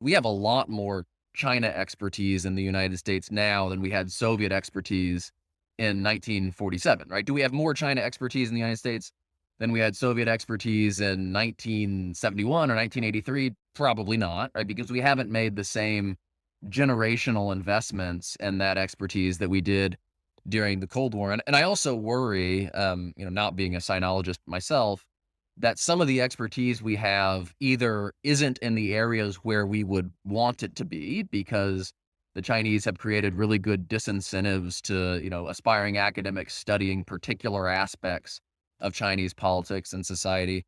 we have a lot more China expertise in the United States now than we had Soviet expertise in 1947, right? Do we have more China expertise in the United States than we had Soviet expertise in 1971 or 1983? Probably not, right? Because we haven't made the same generational investments in that expertise that we did during the Cold War. And I also worry, not being a sinologist myself, that some of the expertise we have either isn't in the areas where we would want it to be because the Chinese have created really good disincentives to, aspiring academics studying particular aspects of Chinese politics and society.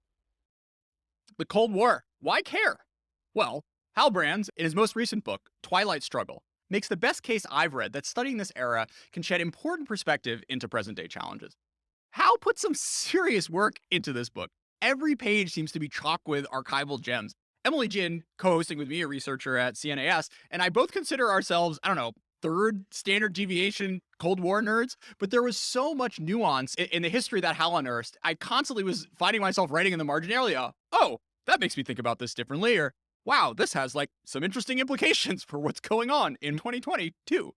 The Cold War. Why care? Well, Hal Brands, in his most recent book, Twilight Struggle, makes the best case I've read that studying this era can shed important perspective into present day challenges. Hal put some serious work into this book. Every page seems to be chock with archival gems. Emily Jin, co hosting with me, a researcher at CNAS, and I both consider ourselves, I don't know, third standard deviation Cold War nerds, but there was so much nuance in the history that Hal unearthed. I constantly was finding myself writing in the marginalia, oh, that makes me think about this differently, or wow, this has like some interesting implications for what's going on in 2022.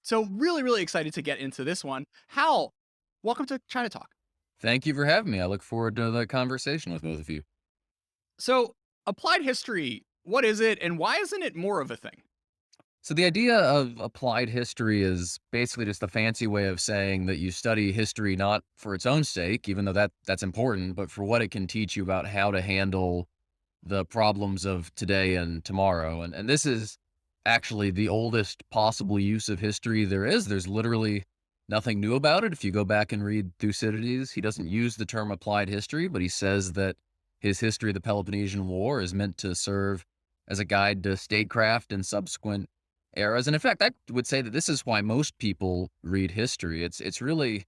So really, really excited to get into this one. Hal, welcome to China Talk. Thank you for having me. I look forward to the conversation with both of you. So, applied history, what is it and why isn't it more of a thing? So the idea of applied history is basically just a fancy way of saying that you study history not for its own sake, even though that's important, but for what it can teach you about how to handle the problems of today and tomorrow. And this is actually the oldest possible use of history there is. There's literally nothing new about it. If you go back and read Thucydides, he doesn't use the term applied history, but he says that his history of the Peloponnesian War is meant to serve as a guide to statecraft and subsequent eras. And in fact, I would say that this is why most people read history. It's really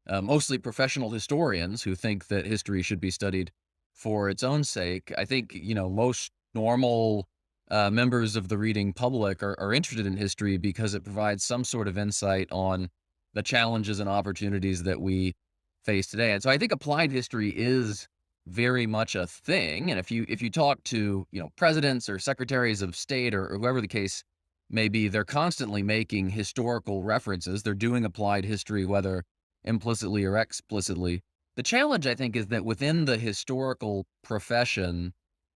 mostly professional historians who think that history should be studied for its own sake. I think, most normal members of the reading public are interested in history because it provides some sort of insight on the challenges and opportunities that we face today. And so I think applied history is very much a thing. And if you talk to, presidents or secretaries of state or whoever the case may be, they're constantly making historical references. They're doing applied history, whether implicitly or explicitly. The challenge, I think, is that within the historical profession,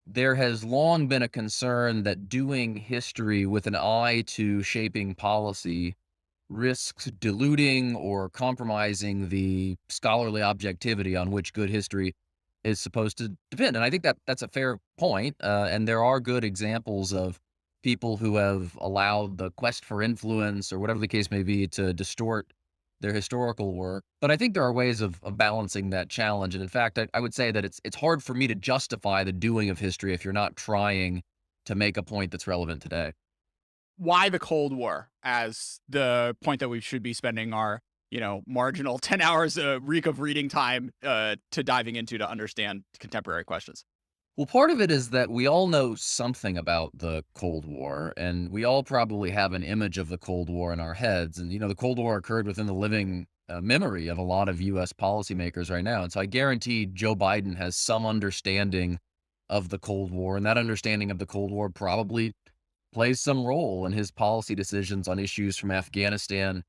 there has long been a concern that doing history with an eye to shaping policy risks diluting or compromising the scholarly objectivity on which good history is supposed to depend. And I think that that's a fair point. And there are good examples of people who have allowed the quest for influence or whatever the case may be to distort their historical work. But I think there are ways of balancing that challenge. And in fact, I would say that it's hard for me to justify the doing of history if you're not trying to make a point that's relevant today. Why the Cold War as the point that we should be spending our, marginal 10 hours a week of reading time to diving into to understand contemporary questions? Well, part of it is that we all know something about the Cold War, and we all probably have an image of the Cold War in our heads. And, the Cold War occurred within the living memory of a lot of US policymakers right now. And so I guarantee Joe Biden has some understanding of the Cold War, and that understanding of the Cold War probably plays some role in his policy decisions on issues from Afghanistan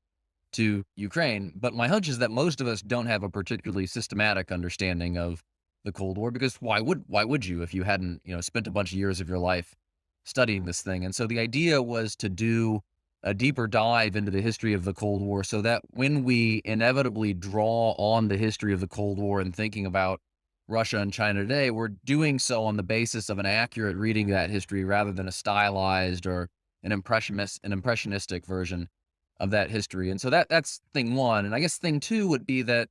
to Ukraine. But my hunch is that most of us don't have a particularly systematic understanding of the Cold War because why would you if you hadn't, spent a bunch of years of your life studying this thing? And so the idea was to do a deeper dive into the history of the Cold War so that when we inevitably draw on the history of the Cold War and thinking about Russia and China today, we're doing so on the basis of an accurate reading of that history rather than a stylized or an impressionistic version of that history. And so that's thing one. And I guess thing two would be that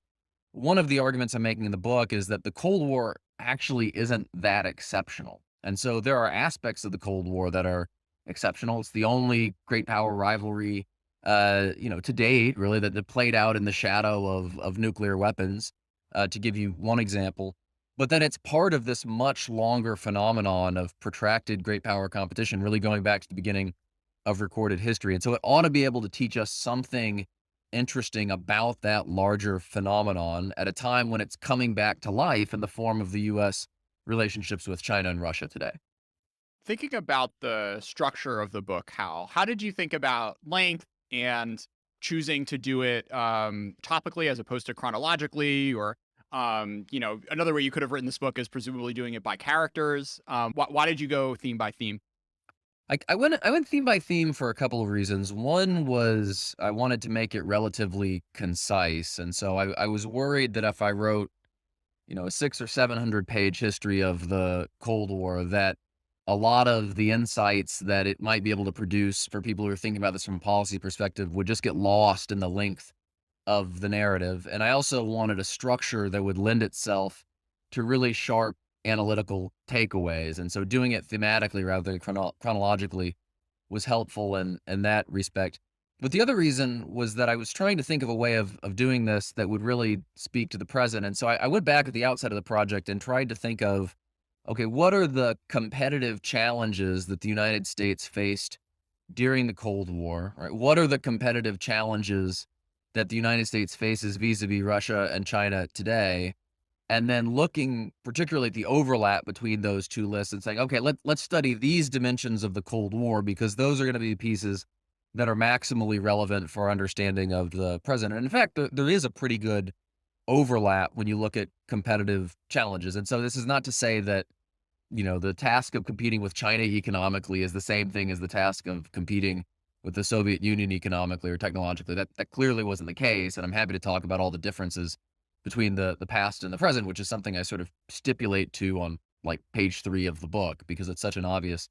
one of the arguments I'm making in the book is that the Cold War actually isn't that exceptional. And so there are aspects of the Cold War that are exceptional. It's the only great power rivalry, to date, really, that played out in the shadow of nuclear weapons, to give you one example. But then it's part of this much longer phenomenon of protracted great power competition, really going back to the beginning of recorded history. And so it ought to be able to teach us something interesting about that larger phenomenon at a time when it's coming back to life in the form of the US relationships with China and Russia today. Thinking about the structure of the book, how did you think about length and choosing to do it topically as opposed to chronologically, or another way you could have written this book is presumably doing it by characters. Why did you go theme by theme? I went theme by theme for a couple of reasons. One was I wanted to make it relatively concise, and so I was worried that if I wrote, a 6 or 700 page history of the Cold War, that a lot of the insights that it might be able to produce for people who are thinking about this from a policy perspective would just get lost in the length of the narrative. And I also wanted a structure that would lend itself to really sharp analytical takeaways. And so doing it thematically rather than chronologically was helpful in that respect. But the other reason was that I was trying to think of a way of doing this that would really speak to the present. And so I went back at the outset of the project and tried to think of, okay, what are the competitive challenges that the United States faced during the Cold War, right? What are the competitive challenges that the United States faces vis-a-vis Russia and China today? And then looking particularly at the overlap between those two lists and saying, okay, let's study these dimensions of the Cold War because those are going to be pieces that are maximally relevant for our understanding of the present. And in fact, there is a pretty good overlap when you look at competitive challenges. And so this is not to say that the task of competing with China economically is the same thing as the task of competing with the Soviet Union economically or technologically. That clearly wasn't the case, and I'm happy to talk about all the differences between the past and the present, which is something I sort of stipulate to on like page 3 of the book because it's such an obvious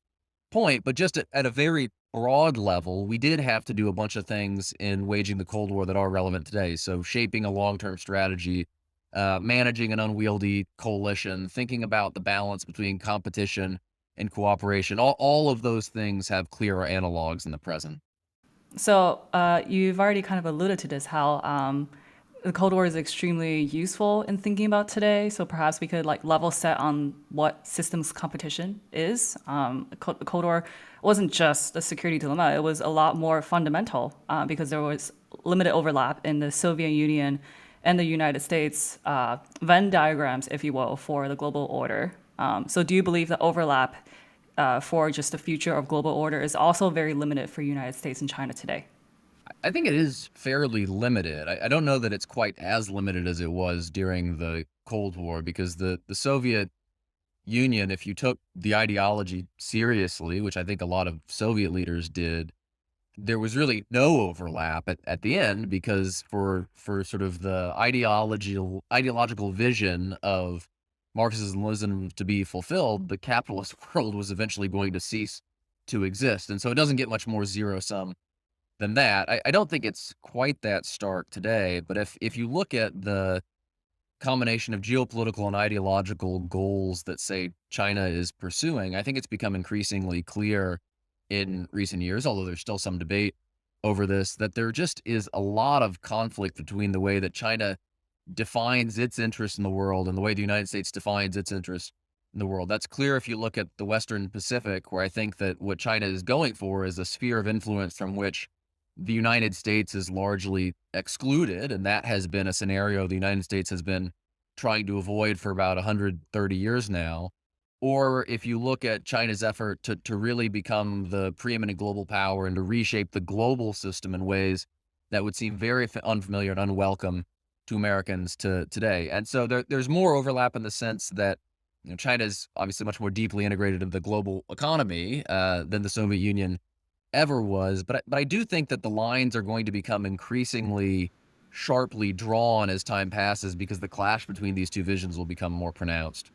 point. But just at a very broad level, we did have to do a bunch of things in waging the Cold War that are relevant today. So shaping a long-term strategy, managing an unwieldy coalition, thinking about the balance between competition and cooperation. All of those things have clear analogs in the present. So you've already kind of alluded to this, how the Cold War is extremely useful in thinking about today. So perhaps we could like level set on what systems competition is. The Cold War wasn't just a security dilemma; it was a lot more fundamental because there was limited overlap in the Soviet Union and the United States Venn diagrams, if you will, for the global order. So do you believe the overlap for just the future of global order is also very limited for United States and China today? I think it is fairly limited. I don't know that it's quite as limited as it was during the Cold War because the Soviet Union, if you took the ideology seriously, which I think a lot of Soviet leaders did, there was really no overlap at the end because for sort of the ideological vision of Marxism to be fulfilled, the capitalist world was eventually going to cease to exist. And so it doesn't get much more zero sum than that. I don't think it's quite that stark today, but if you look at the combination of geopolitical and ideological goals that, say, China is pursuing, I think it's become increasingly clear in recent years, although there's still some debate over this, that there just is a lot of conflict between the way that China defines its interest in the world and the way the United States defines its interest in the world. That's clear if you look at the Western Pacific, where I think that what China is going for is a sphere of influence from which the United States is largely excluded, and that has been a scenario the United States has been trying to avoid for about 130 years now. Or if you look at China's effort to really become the preeminent global power and to reshape the global system in ways that would seem very unfamiliar and unwelcome to Americans today. And so there's more overlap in the sense that China is obviously much more deeply integrated into the global economy than the Soviet Union ever was. But I do think that the lines are going to become increasingly sharply drawn as time passes because the clash between these two visions will become more pronounced.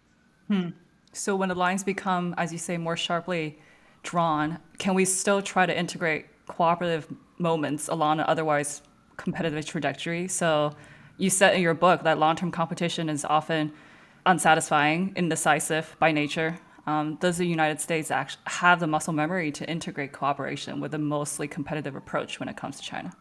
So when the lines become, as you say, more sharply drawn, can we still try to integrate cooperative moments along an otherwise competitive trajectory? So you said in your book that long-term competition is often unsatisfying, indecisive by nature. Does the United States actually have the muscle memory to integrate cooperation with a mostly competitive approach when it comes to China?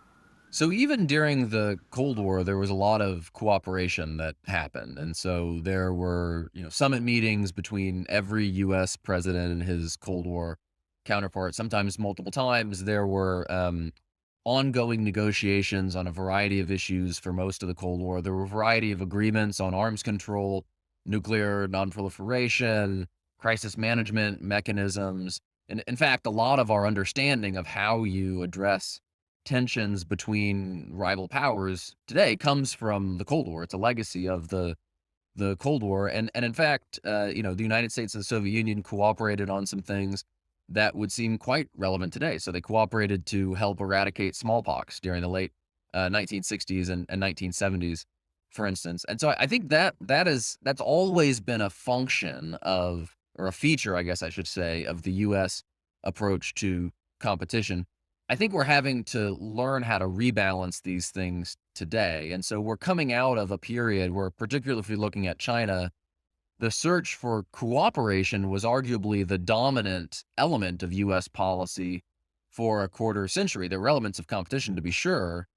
So even during the Cold War, there was a lot of cooperation that happened. And so there were, summit meetings between every US president and his Cold War counterpart, sometimes multiple times. There were ongoing negotiations on a variety of issues for most of the Cold War. There were a variety of agreements on arms control, nuclear nonproliferation, crisis management mechanisms. And in fact, a lot of our understanding of how you address tensions between rival powers today comes from the Cold War. It's a legacy of the Cold War, and in fact, the United States and the Soviet Union cooperated on some things that would seem quite relevant today. So they cooperated to help eradicate smallpox during the late 1960s and 1970s, for instance. And so I think that's always been a function of, or a feature, I guess I should say, of the U.S. approach to competition. I think we're having to learn how to rebalance these things today. And so we're coming out of a period where, particularly if you're looking at China, the search for cooperation was arguably the dominant element of US policy for a quarter century. There were elements of competition to be sure,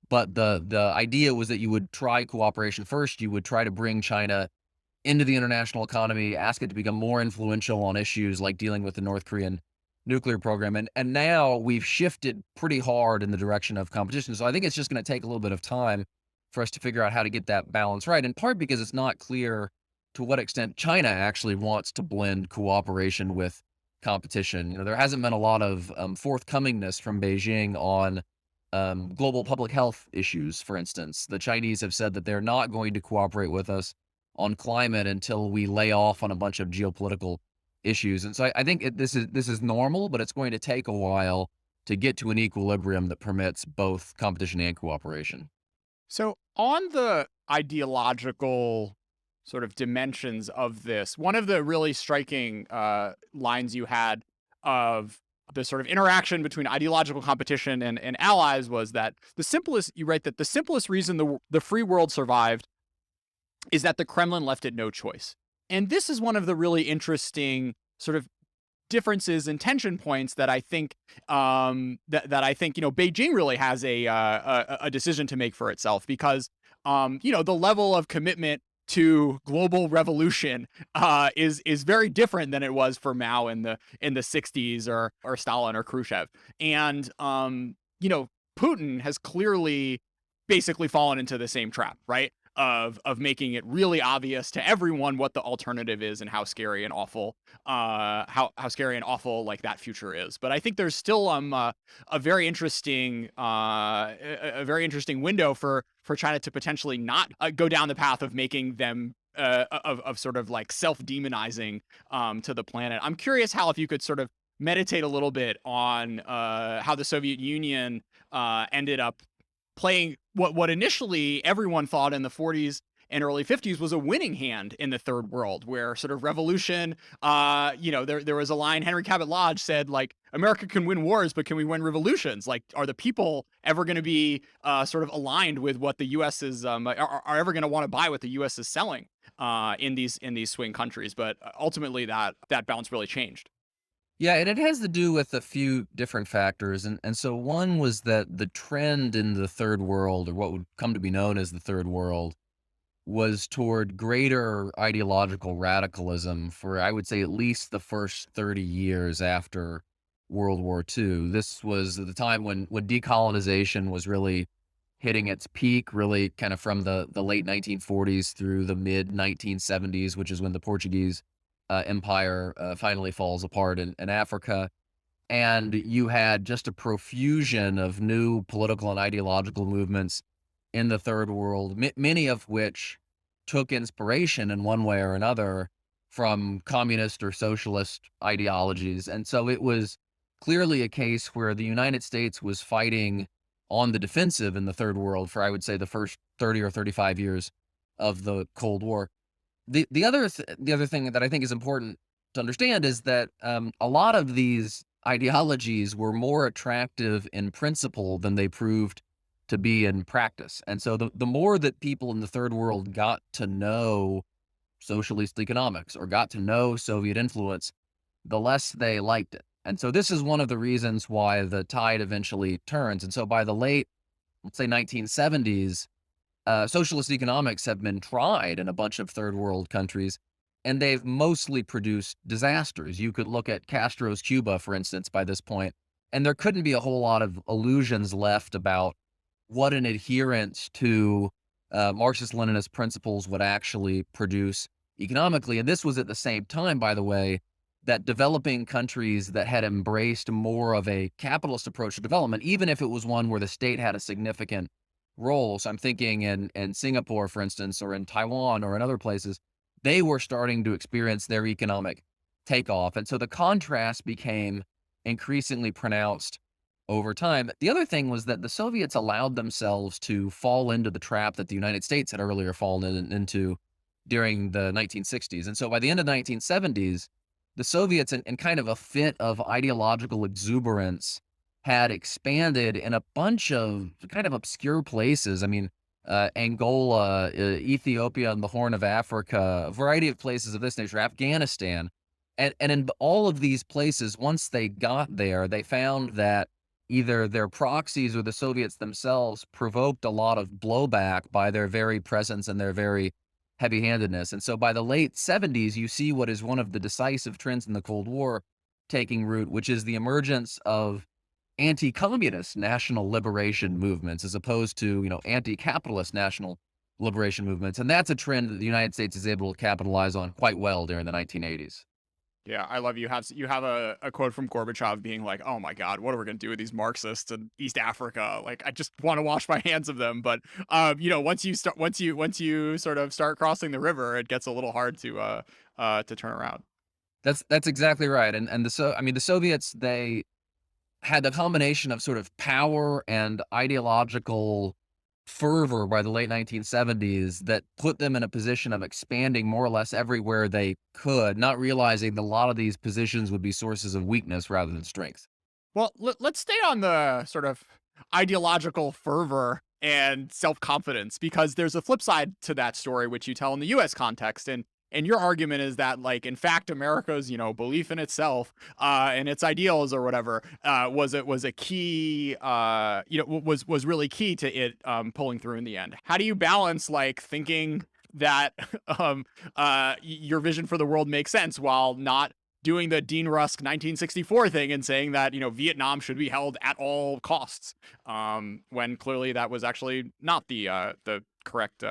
but the idea was that you would try cooperation first. You would try to bring China into the international economy, ask it to become more influential on issues like dealing with the North Korean nuclear program. And now we've shifted pretty hard in the direction of competition. So I think it's just going to take a little bit of time for us to figure out how to get that balance right, in part because it's not clear to what extent China actually wants to blend cooperation with competition. There hasn't been a lot of forthcomingness from Beijing on global public health issues, for instance. The Chinese have said that they're not going to cooperate with us on climate until we lay off on a bunch of geopolitical issues. And so I think this is normal, but it's going to take a while to get to an equilibrium that permits both competition and cooperation. So, on the ideological sort of dimensions of this, one of the really striking lines you had of the sort of interaction between ideological competition and allies was that you write that the simplest reason the free world survived is that the Kremlin left it no choice. And this is one of the really interesting sort of differences and tension points that I think Beijing really has a decision to make for itself, because the level of commitment to global revolution is very different than it was for Mao in the 60s, or Stalin or Khrushchev. And Putin has clearly basically fallen into the same trap, right? Of making it really obvious to everyone what the alternative is and how scary and awful how scary and awful like that future is. But I think there's still a very interesting window for China to potentially not go down the path of making them of sort of like self-demonizing to the planet. I'm curious, Hal, if you could sort of meditate a little bit on how the Soviet Union ended up playing what initially everyone thought in the 40s and early 50s was a winning hand in the third world, where sort of revolution, there was a line Henry Cabot Lodge said, like, America can win wars, but can we win revolutions? Like, are the people ever going to be sort of aligned with what the U.S. is, are ever going to want to buy what the U.S. is selling in these swing countries? But ultimately that balance really changed. Yeah, and it has to do with a few different factors. And so one was that the trend in the third world, or what would come to be known as the third world, was toward greater ideological radicalism for, I would say, at least the first 30 years after World War II. This was the time when decolonization was really hitting its peak, really kind of from the late 1940s through the mid 1970s, which is when the Portuguese empire finally falls apart in Africa. And you had just a profusion of new political and ideological movements in the third world, many of which took inspiration in one way or another from communist or socialist ideologies. And so it was clearly a case where the United States was fighting on the defensive in the third world for, I would say, the first 30 or 35 years of the Cold War. The other thing that I think is important to understand is that a lot of these ideologies were more attractive in principle than they proved to be in practice. And so the more that people in the third world got to know socialist economics or got to know Soviet influence, the less they liked it. And so this is one of the reasons why the tide eventually turns. And so by the late, let's say 1970s, socialist economics have been tried in a bunch of third world countries, and they've mostly produced disasters. You could look at Castro's Cuba, for instance, by this point, and there couldn't be a whole lot of illusions left about what an adherence to Marxist-Leninist principles would actually produce economically. And this was at the same time, by the way, that developing countries that had embraced more of a capitalist approach to development, even if it was one where the state had a significant role. So I'm thinking in Singapore, for instance, or in Taiwan or in other places, they were starting to experience their economic takeoff. And so the contrast became increasingly pronounced over time. The other thing was that the Soviets allowed themselves to fall into the trap that the United States had earlier fallen into during the 1960s. And so by the end of the 1970s, the Soviets, in kind of a fit of ideological exuberance, had expanded in a bunch of kind of obscure places. I mean, Angola, Ethiopia, and the Horn of Africa, a variety of places of this nature, Afghanistan. And in all of these places, once they got there, they found that either their proxies or the Soviets themselves provoked a lot of blowback by their very presence and their very heavy-handedness. And so by the late 70s, you see what is one of the decisive trends in the Cold War taking root, which is the emergence of anti-communist national liberation movements as opposed to, anti-capitalist national liberation movements. And that's a trend that the United States is able to capitalize on quite well during the 1980s. Yeah, I love you have a quote from Gorbachev being like, "Oh my God, what are we gonna do with these Marxists in East Africa? Like, I just want to wash my hands of them." But once you sort of start crossing the river, it gets a little hard to turn around. That's exactly right. And I mean, the Soviets, they had a combination of sort of power and ideological fervor by the late 1970s that put them in a position of expanding more or less everywhere they could, not realizing that a lot of these positions would be sources of weakness rather than strength. Well, let's stay on the sort of ideological fervor and self-confidence because there's a flip side to that story which you tell in the US context, and your argument is that, like, in fact America's, belief in itself and its ideals or whatever was a key was really key to it pulling through in the end. How do you balance, like, thinking that your vision for the world makes sense while not doing the Dean Rusk 1964 thing and saying that, Vietnam should be held at all costs, when clearly that was actually not the correct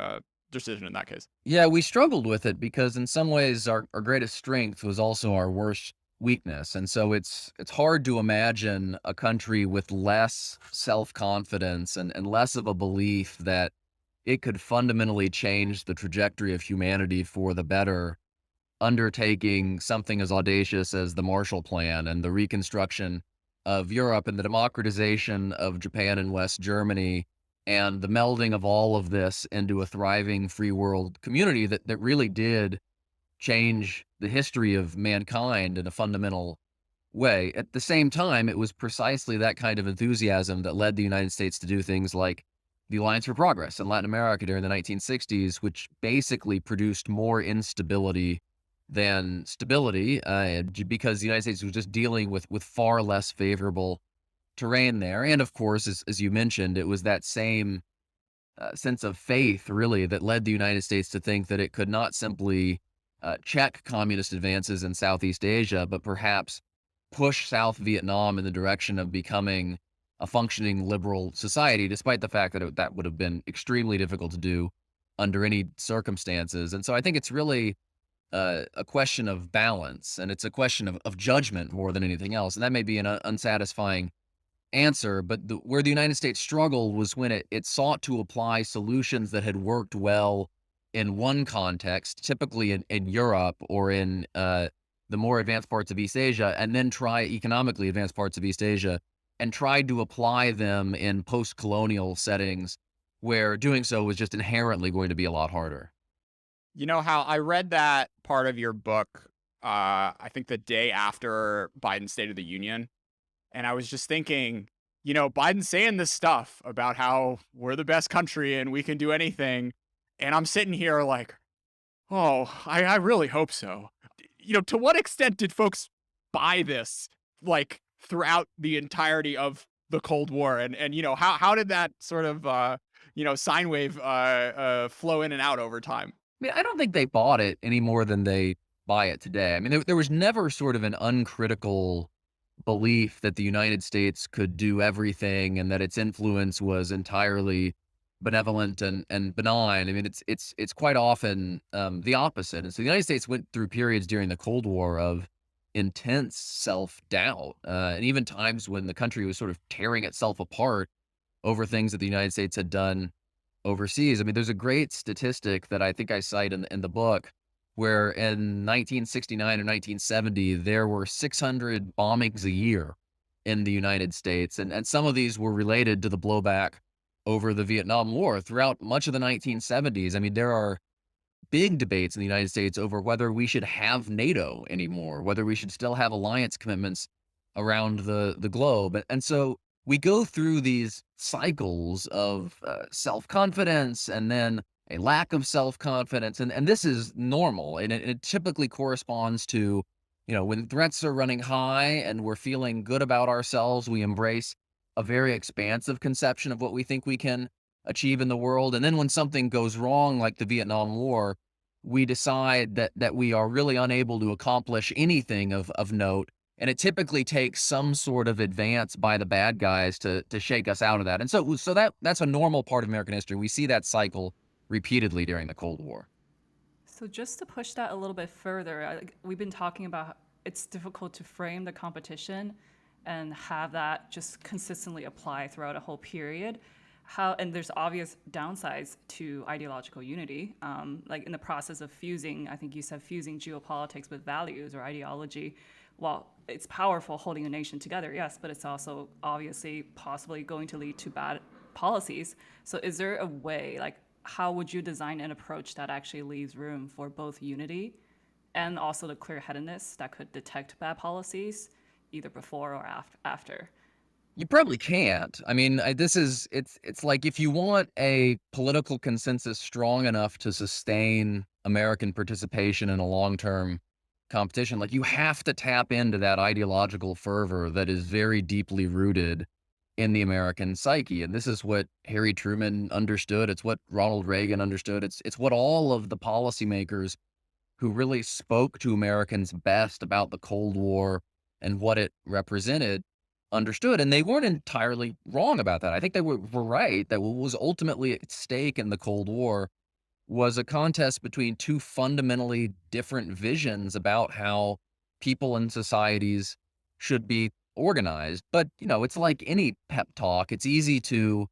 decision in that case. Yeah, we struggled with it because in some ways our greatest strength was also our worst weakness. And so it's hard to imagine a country with less self-confidence and less of a belief that it could fundamentally change the trajectory of humanity for the better, undertaking something as audacious as the Marshall Plan and the reconstruction of Europe and the democratization of Japan and West Germany and the melding of all of this into a thriving free world community that really did change the history of mankind in a fundamental way. At the same time, it was precisely that kind of enthusiasm that led the United States to do things like the Alliance for Progress in Latin America during the 1960s, which basically produced more instability than stability, because the United States was just dealing with far less favorable terrain there. And of course, as you mentioned, it was that same sense of faith, really, that led the United States to think that it could not simply check communist advances in Southeast Asia, but perhaps push South Vietnam in the direction of becoming a functioning liberal society, despite the fact that that would have been extremely difficult to do under any circumstances. And so I think it's really a question of balance, and it's a question of judgment more than anything else. And that may be an unsatisfying answer, but where the United States struggled was when it sought to apply solutions that had worked well in one context, typically in Europe or in the more advanced parts of East Asia, and then try economically advanced parts of East Asia, and tried to apply them in post-colonial settings where doing so was just inherently going to be a lot harder. You know how I read that part of your book, I think the day after Biden's State of the Union, and I was just thinking, Biden's saying this stuff about how we're the best country and we can do anything. And I'm sitting here like, oh, I really hope so. To what extent did folks buy this, like, throughout the entirety of the Cold War? And how did that sort of, sine wave flow in and out over time? I mean, I don't think they bought it any more than they buy it today. I mean, there was never sort of an uncritical belief that the United States could do everything and that its influence was entirely benevolent and benign. I mean, it's quite often the opposite. And so the United States went through periods during the Cold War of intense self doubt, and even times when the country was sort of tearing itself apart over things that the United States had done overseas. I mean, there's a great statistic that I think I cite in the book where in 1969 or 1970, there were 600 bombings a year in the United States. And some of these were related to the blowback over the Vietnam War throughout much of the 1970s. I mean, there are big debates in the United States over whether we should have NATO anymore, whether we should still have alliance commitments around the globe. And so we go through these cycles of self confidence and then a lack of self confidence, and this is normal, and it typically corresponds to, when threats are running high and we're feeling good about ourselves, we embrace a very expansive conception of what we think we can achieve in the world, and then when something goes wrong, like the Vietnam War, we decide that we are really unable to accomplish anything of note, and it typically takes some sort of advance by the bad guys to shake us out of that. And so that's a normal part of American history. We see that cycle repeatedly during the Cold War. So just to push that a little bit further, we've been talking about it's difficult to frame the competition and have that just consistently apply throughout a whole period. And there's obvious downsides to ideological unity, like in the process of fusing, I think you said fusing geopolitics with values or ideology. While it's powerful holding a nation together, yes, but it's also obviously possibly going to lead to bad policies. So is there a way, like, how would you design an approach that actually leaves room for both unity and also the clear-headedness that could detect bad policies either before or after? You probably can't. I mean, it's like if you want a political consensus strong enough to sustain American participation in a long-term competition, like you have to tap into that ideological fervor that is very deeply rooted in the American psyche. And this is what Harry Truman understood. It's what Ronald Reagan understood. It's what all of the policymakers who really spoke to Americans best about the Cold War and what it represented understood. And they weren't entirely wrong about that. I think they were right that what was ultimately at stake in the Cold War was a contest between two fundamentally different visions about how people and societies should be organized. But, it's like any pep talk. It's easy to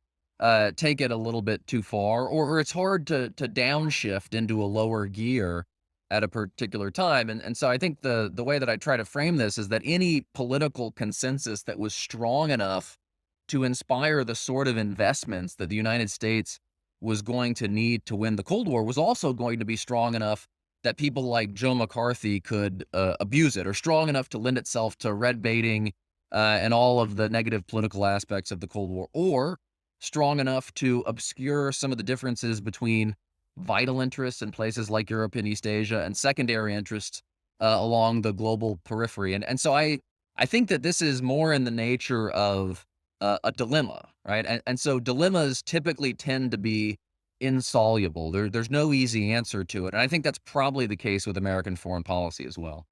take it a little bit too far, or it's hard to downshift into a lower gear at a particular time. And so I think the way that I try to frame this is that any political consensus that was strong enough to inspire the sort of investments that the United States was going to need to win the Cold War was also going to be strong enough that people like Joe McCarthy could abuse it, or strong enough to lend itself to red baiting and all of the negative political aspects of the Cold War, or strong enough to obscure some of the differences between vital interests in places like Europe and East Asia and secondary interests along the global periphery. And so I think that this is more in the nature of a dilemma, right? And so dilemmas typically tend to be insoluble. There's no easy answer to it. And I think that's probably the case with American foreign policy as well.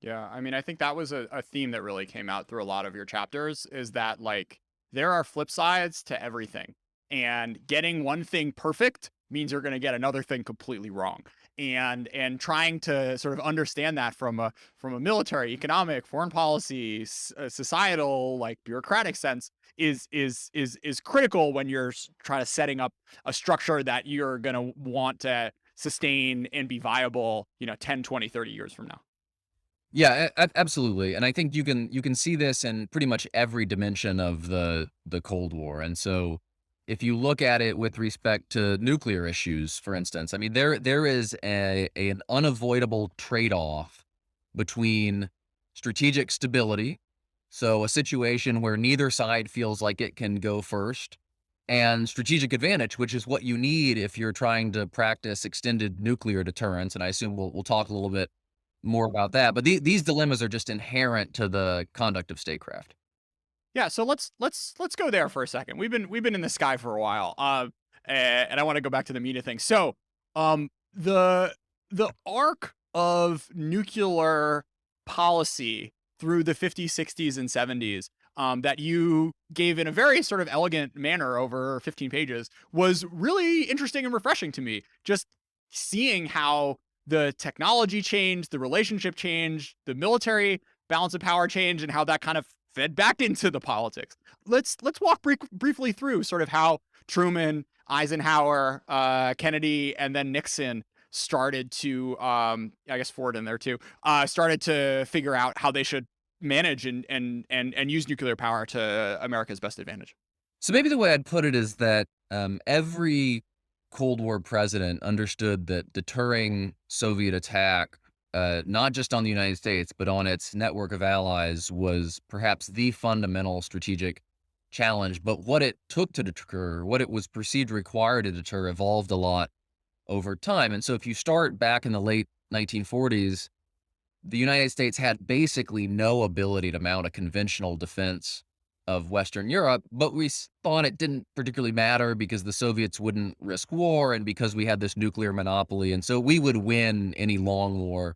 Yeah, I mean, I think that was a theme that really came out through a lot of your chapters is that like there are flip sides to everything. And getting one thing perfect means you're going to get another thing completely wrong. And trying to sort of understand that from a military, economic, foreign policy, societal, like bureaucratic sense is critical when you're trying to setting up a structure that you're going to want to sustain and be viable, 10, 20, 30 years from now. Yeah, absolutely. And I think you can see this in pretty much every dimension of the Cold War. And so if you look at it with respect to nuclear issues, for instance, I mean there is an unavoidable trade-off between strategic stability, so a situation where neither side feels like it can go first, and strategic advantage, which is what you need if you're trying to practice extended nuclear deterrence. And I assume we'll talk a little bit more about that. But these dilemmas are just inherent to the conduct of statecraft. Yeah, so let's go there for a second. We've been in the sky for a while. And I want to go back to the meat of things. So, the arc of nuclear policy through the 50s, 60s, and 70s that you gave in a very sort of elegant manner over 15 pages was really interesting and refreshing to me. Just seeing how the technology changed, the relationship changed, the military balance of power changed, and how that kind of fed back into the politics. Let's walk briefly through sort of how Truman, Eisenhower, Kennedy, and then Nixon started to, I guess Ford in there too, started to figure out how they should manage and use nuclear power to America's best advantage. So maybe the way I'd put it is that every Cold War president understood that deterring Soviet attack, not just on the United States, but on its network of allies, was perhaps the fundamental strategic challenge. But what it took to deter, what it was perceived required to deter, evolved a lot over time. And so if you start back in the late 1940s, the United States had basically no ability to mount a conventional defense of Western Europe, but we thought it didn't particularly matter because the Soviets wouldn't risk war and because we had this nuclear monopoly. And so we would win any long war.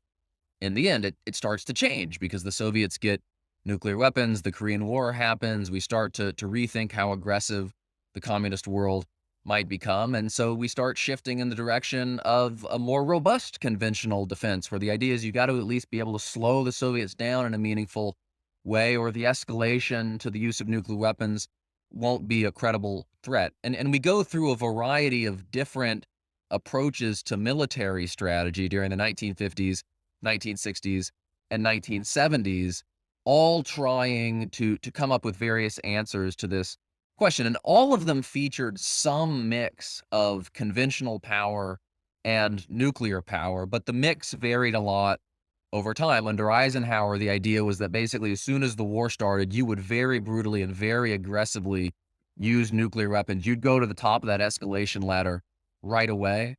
In the end, it starts to change because the Soviets get nuclear weapons, the Korean War happens, we start to rethink how aggressive the communist world might become. And so we start shifting in the direction of a more robust conventional defense, where the idea is you got to at least be able to slow the Soviets down in a meaningful way, or the escalation to the use of nuclear weapons won't be a credible threat. And we go through a variety of different approaches to military strategy during the 1950s, 1960s, and 1970s, all trying to come up with various answers to this question. And all of them featured some mix of conventional power and nuclear power, but the mix varied a lot over time. Under Eisenhower, the idea was that basically as soon as the war started, you would very brutally and very aggressively use nuclear weapons. You'd go to the top of that escalation ladder right away.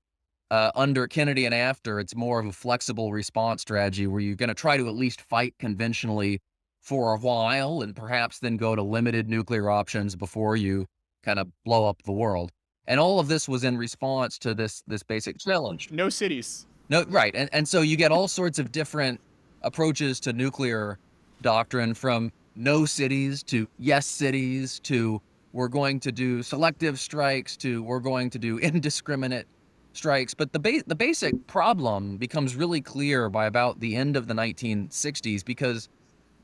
Under Kennedy and after, it's more of a flexible response strategy where you're going to try to at least fight conventionally for a while and perhaps then go to limited nuclear options before you kind of blow up the world. And all of this was in response to this basic challenge. No cities. No, right. And so you get all sorts of different approaches to nuclear doctrine, from no cities to yes cities to we're going to do selective strikes to we're going to do indiscriminate strikes. But the basic problem becomes really clear by about the end of the 1960s, because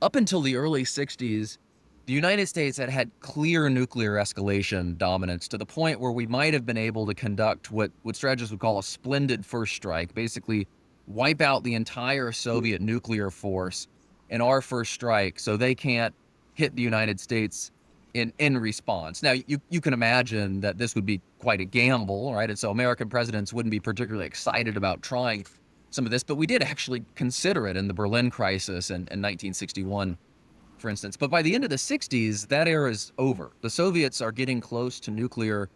up until the early 60s, the United States had clear nuclear escalation dominance, to the point where we might have been able to conduct what strategists would call a splendid first strike, basically wipe out the entire Soviet nuclear force in our first strike so they can't hit the United States in response. Now, you can imagine that this would be quite a gamble, right? And so American presidents wouldn't be particularly excited about trying some of this, but we did actually consider it in the Berlin crisis in 1961, for instance. But by the end of the 60s, that era is over. The Soviets are getting close to nuclear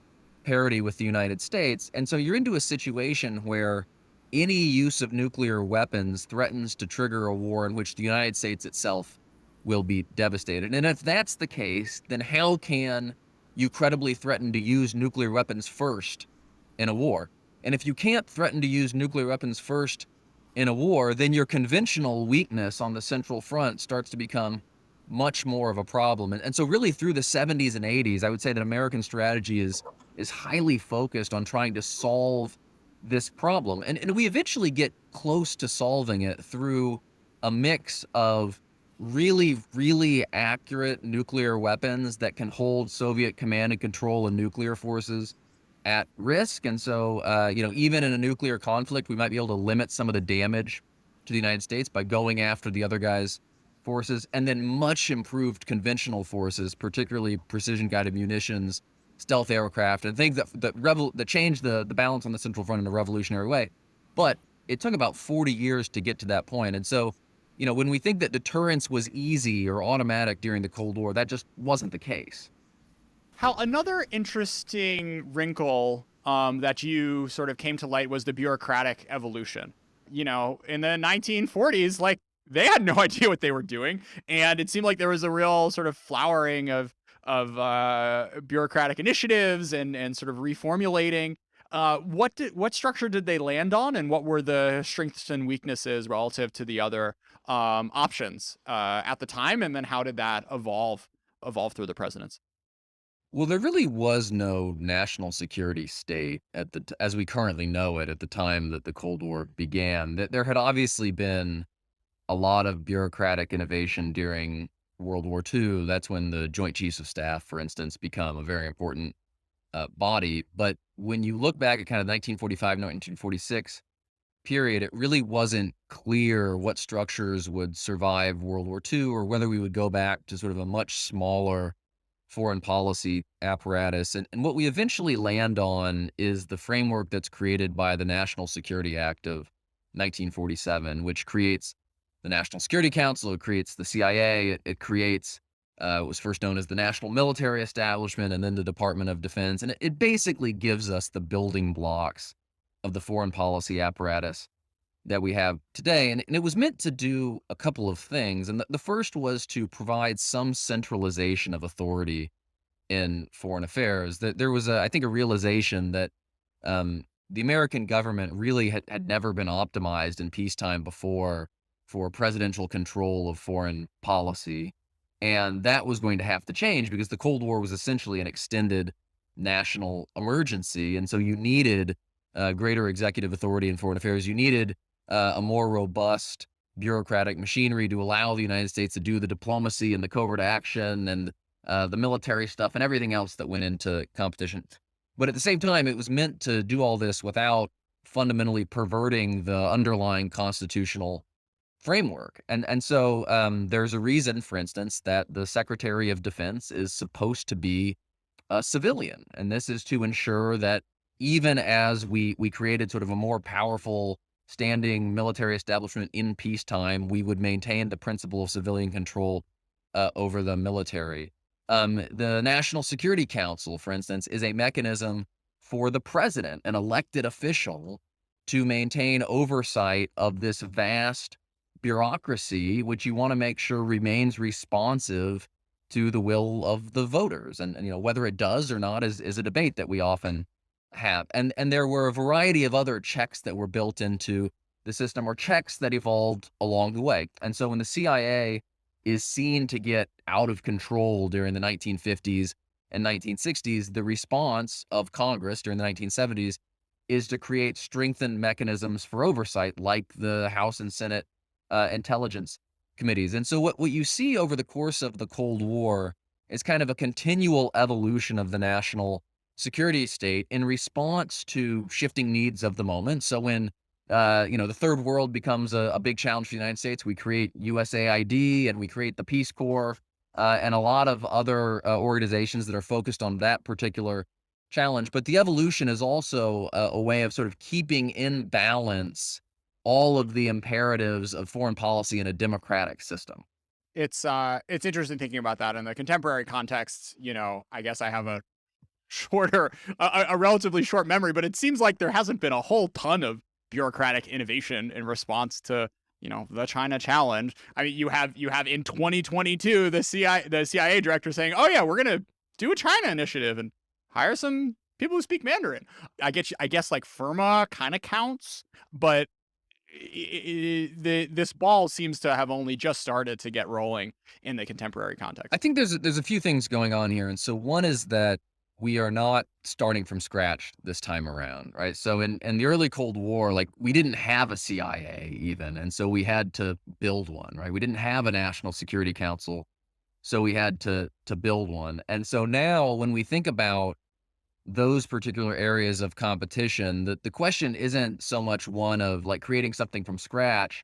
parity with the United States. And so you're into a situation where any use of nuclear weapons threatens to trigger a war in which the United States itself will be devastated. And if that's the case, then how can you credibly threaten to use nuclear weapons first in a war? And if you can't threaten to use nuclear weapons first in a war, then your conventional weakness on the Central Front starts to become much more of a problem. And so really through the 70s and 80s, I would say that American strategy is highly focused on trying to solve this problem. And we eventually get close to solving it through a mix of really, really accurate nuclear weapons that can hold Soviet command and control and nuclear forces at risk. And so, even in a nuclear conflict, we might be able to limit some of the damage to the United States by going after the other guy's forces. And then much improved conventional forces, particularly precision-guided munitions, stealth aircraft, and things that changed the balance on the Central Front in a revolutionary way. But it took about 40 years to get to that point. And so, when we think that deterrence was easy or automatic during the Cold War, that just wasn't the case. How another interesting wrinkle that you sort of came to light was the bureaucratic evolution. In the 1940s, like, they had no idea what they were doing, and it seemed like there was a real sort of flowering of bureaucratic initiatives and sort of reformulating. What structure did they land on, and what were the strengths and weaknesses relative to the other options at the time, and then how did that evolve evolved through the presidents. Well, there really was no national security state as we currently know it at the time that the Cold War began. That there had obviously been a lot of bureaucratic innovation during World War II. That's when the Joint Chiefs of Staff, for instance, become a very important body. But when you look back at kind of 1945, 1946 period, it really wasn't clear what structures would survive World War II or whether we would go back to sort of a much smaller foreign policy apparatus. And what we eventually land on is the framework that's created by the National Security Act of 1947, which creates the National Security Council, it creates the CIA, it creates it was first known as the National Military Establishment and then the Department of Defense. And it basically gives us the building blocks of the foreign policy apparatus that we have today. And it was meant to do a couple of things. And the first was to provide some centralization of authority in foreign affairs. That there was, I think, a realization that the American government really had never been optimized in peacetime before for presidential control of foreign policy. And that was going to have to change because the Cold War was essentially an extended national emergency. And so you needed greater executive authority in foreign affairs. You needed a more robust bureaucratic machinery to allow the United States to do the diplomacy and the covert action and the military stuff and everything else that went into competition. But at the same time, it was meant to do all this without fundamentally perverting the underlying constitutional framework. And so there's a reason, for instance, that the Secretary of Defense is supposed to be a civilian. And this is to ensure that even as we created sort of a more powerful standing military establishment in peacetime, we would maintain the principle of civilian control over the military. The National Security Council, for instance, is a mechanism for the president, an elected official, to maintain oversight of this vast bureaucracy, which you want to make sure remains responsive to the will of the voters. And whether it does or not is a debate that we often have. And there were a variety of other checks that were built into the system or checks that evolved along the way. And so when the CIA is seen to get out of control during the 1950s and 1960s, the response of Congress during the 1970s is to create strengthened mechanisms for oversight, like the House and Senate intelligence committees. And so what you see over the course of the Cold War is kind of a continual evolution of the national security state in response to shifting needs of the moment. So when the third world becomes a big challenge for the United States, we create USAID and we create the Peace Corps and a lot of other organizations that are focused on that particular challenge. But the evolution is also a way of sort of keeping in balance all of the imperatives of foreign policy in a democratic system. It's interesting thinking about that in the contemporary context. I guess I have shorter, a relatively short memory, but it seems like there hasn't been a whole ton of bureaucratic innovation in response to the China challenge. I mean, you have in 2022 the CIA director saying, "Oh yeah, we're gonna do a China initiative and hire some people who speak Mandarin." I guess like FIRMA kind of counts, but this ball seems to have only just started to get rolling in the contemporary I context. think there's a few things going on here. And so one is that we are not starting from scratch this time around, right? So in the early Cold War, like we didn't have a CIA even, and so we had to build one, right? We didn't have a National Security Council, so we had to build one. And so now when we think about those particular areas of competition, the question isn't so much one of like creating something from scratch.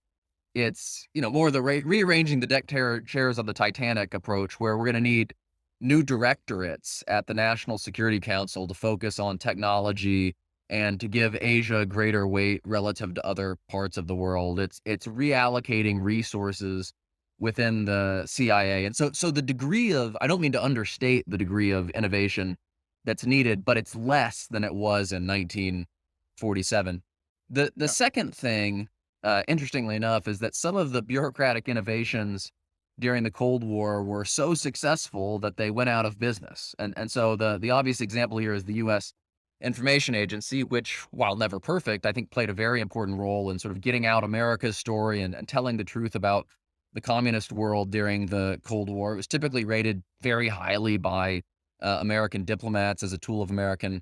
It's, more the rearranging the chairs of the Titanic approach, where we're going to need new directorates at the National Security Council to focus on technology and to give Asia greater weight relative to other parts of the world. It's reallocating resources within the CIA. And so the degree of, I don't mean to understate the degree of innovation that's needed, but it's less than it was in 1947. The Yeah. second thing, interestingly enough, is that some of the bureaucratic innovations during the Cold War were so successful that they went out of business. And so the obvious example here is the U.S. Information Agency, which, while never perfect, I think played a very important role in sort of getting out America's story and telling the truth about the communist world during the Cold War. It was typically rated very highly by American diplomats as a tool of American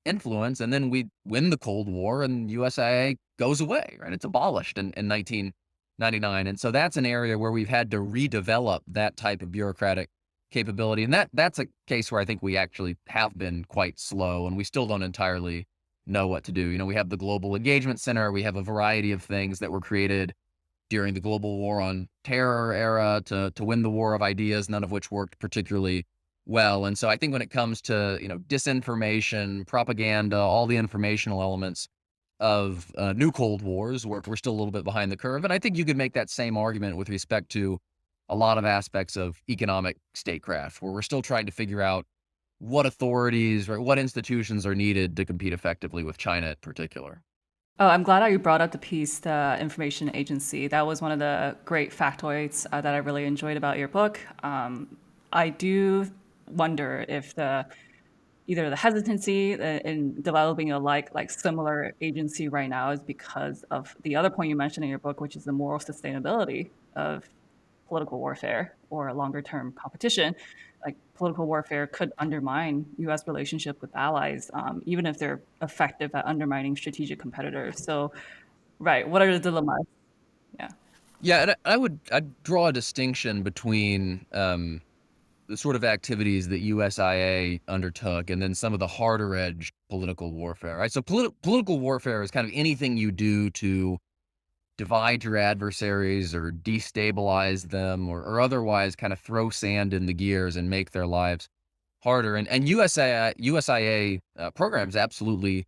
influence. And then we win the Cold War and USIA goes away, right? It's abolished in 1999. And so that's an area where we've had to redevelop that type of bureaucratic capability. And that's a case where I think we actually have been quite slow and we still don't entirely know what to do. We have the Global Engagement Center, we have a variety of things that were created during the global war on terror era to win the war of ideas, none of which worked particularly well. And so I think when it comes to, disinformation, propaganda, all the informational elements of new Cold Wars, we're still a little bit behind the curve. And I think you could make that same argument with respect to a lot of aspects of economic statecraft, where we're still trying to figure out what authorities or what institutions are needed to compete effectively with China in particular. Oh, I'm glad that you brought up the piece, the information agency. That was one of the great factoids that I really enjoyed about your book. I do wonder if either the hesitancy in developing a like similar agency right now is because of the other point you mentioned in your book, which is the moral sustainability of political warfare or a longer term competition. Like political warfare could undermine U.S. relationship with allies, even if they're effective at undermining strategic competitors. So, right, what are the dilemmas? Yeah. Yeah, and I'd draw a distinction between the sort of activities that USIA undertook and then some of the harder edge political warfare, right? So political warfare is kind of anything you do to divide your adversaries or destabilize them or otherwise kind of throw sand in the gears and make their lives harder. And USIA programs absolutely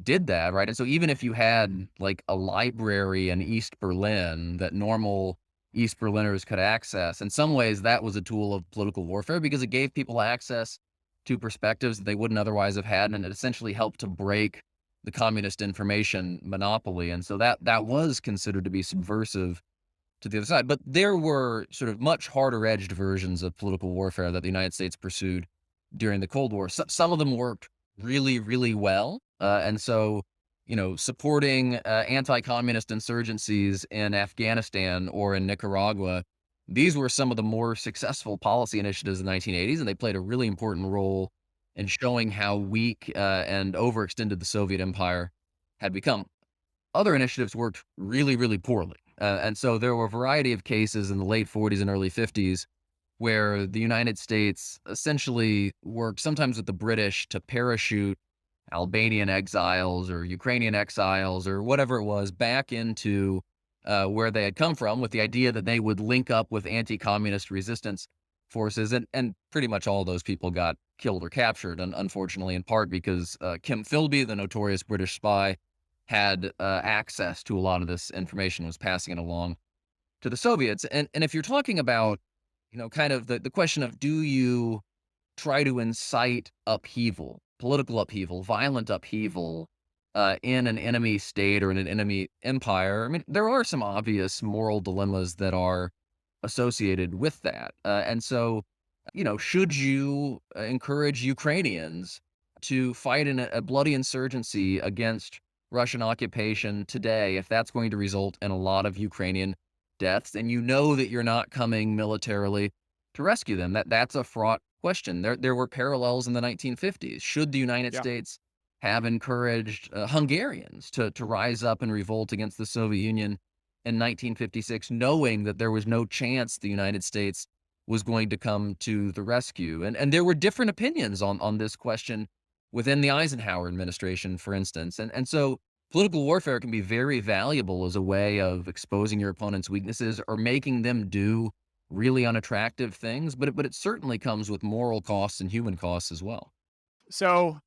did that, right? And so even if you had like a library in East Berlin that normal East Berliners could access, in some ways that was a tool of political warfare because it gave people access to perspectives that they wouldn't otherwise have had, and it essentially helped to break the communist information monopoly. And so that was considered to be subversive to the other side. But there were sort of much harder edged versions of political warfare that the United States pursued during the Cold War. Some of them worked really, really well. And so, supporting anti-communist insurgencies in Afghanistan or in Nicaragua, these were some of the more successful policy initiatives in the 1980s, and they played a really important role in showing how weak and overextended the Soviet Empire had become. Other initiatives worked really, really poorly. And so there were a variety of cases in the late 40s and early 50s where the United States essentially worked sometimes with the British to parachute Albanian exiles or Ukrainian exiles or whatever it was back into where they had come from with the idea that they would link up with anti-communist resistance forces. And pretty much all those people got killed or captured, and unfortunately, in part because Kim Philby, the notorious British spy, had access to a lot of this information, was passing it along to the Soviets. And if you're talking about, kind of the question of do you try to incite upheaval, political upheaval, violent upheaval in an enemy state or in an enemy empire, I mean, there are some obvious moral dilemmas that are associated with that. And so, should you encourage Ukrainians to fight in a bloody insurgency against Russian occupation today if that's going to result in a lot of Ukrainian deaths, and that you're not coming militarily to rescue them? That's a fraught question. There were parallels in the 1950s. Should the United Yeah. States have encouraged Hungarians to rise up and revolt against the Soviet Union in 1956, knowing that there was no chance the United States was going to come to the rescue? And there were different opinions on this question within the Eisenhower administration, for instance. And so political warfare can be very valuable as a way of exposing your opponent's weaknesses or making them do really unattractive things, but it certainly comes with moral costs and human costs as well. So,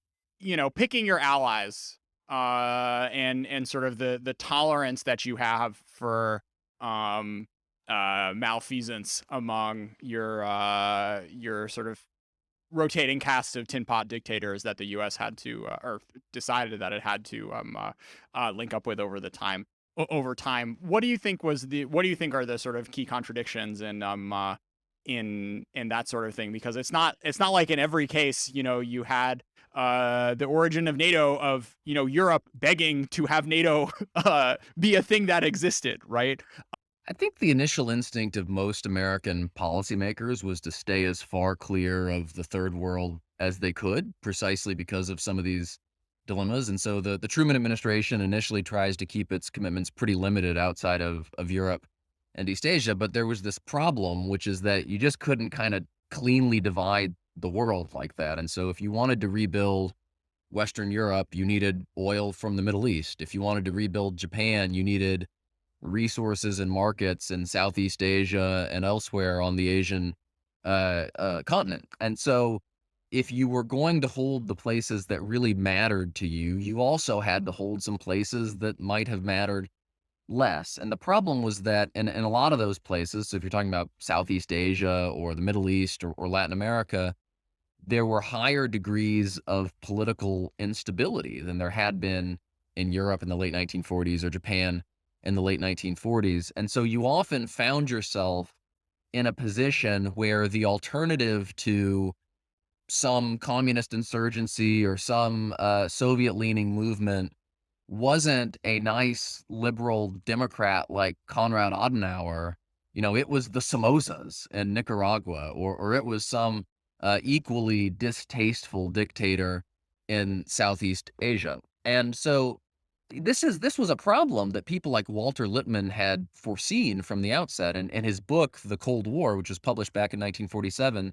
picking your allies, and sort of the tolerance that you have for um malfeasance among your sort of rotating cast of tin pot dictators that the U.S. had to or decided that it had to link up with over time. What do you think are the sort of key contradictions in that sort of thing? Because it's not like in every case, you had the origin of NATO of, Europe begging to have NATO be a thing that existed, right? I think the initial instinct of most American policymakers was to stay as far clear of the third world as they could, precisely because of some of these dilemmas. And so the Truman administration initially tries to keep its commitments pretty limited outside of Europe and East Asia. But there was this problem, which is that you just couldn't kind of cleanly divide the world like that. And so if you wanted to rebuild Western Europe, you needed oil from the Middle East. If you wanted to rebuild Japan, you needed resources and markets in Southeast Asia and elsewhere on the Asian continent. And so, if you were going to hold the places that really mattered to you, you also had to hold some places that might have mattered less. And the problem was that in a lot of those places, so if you're talking about Southeast Asia or the Middle East or Latin America, there were higher degrees of political instability than there had been in Europe in the late 1940s or Japan in the late 1940s. And so you often found yourself in a position where the alternative to some communist insurgency or some Soviet leaning movement wasn't a nice liberal Democrat like Konrad Adenauer. It was the Somozas in Nicaragua, or it was some equally distasteful dictator in Southeast Asia. And so this was a problem that people like Walter Lippmann had foreseen from the outset. And in his book, The Cold War, which was published back in 1947,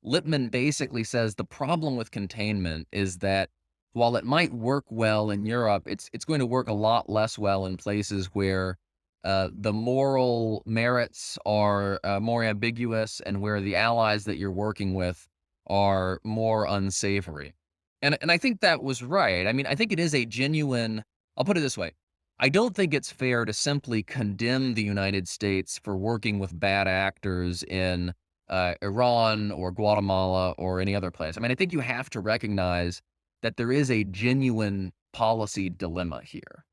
Lippmann basically says the problem with containment is that while it might work well in Europe, it's going to work a lot less well in places where the moral merits are more ambiguous and where the allies that you're working with are more unsavory. And I think that was right. I mean, I think it is a genuine. I'll put it this way. I don't think it's fair to simply condemn the United States for working with bad actors in Iran or Guatemala or any other place. I mean, I think you have to recognize that there is a genuine policy dilemma here.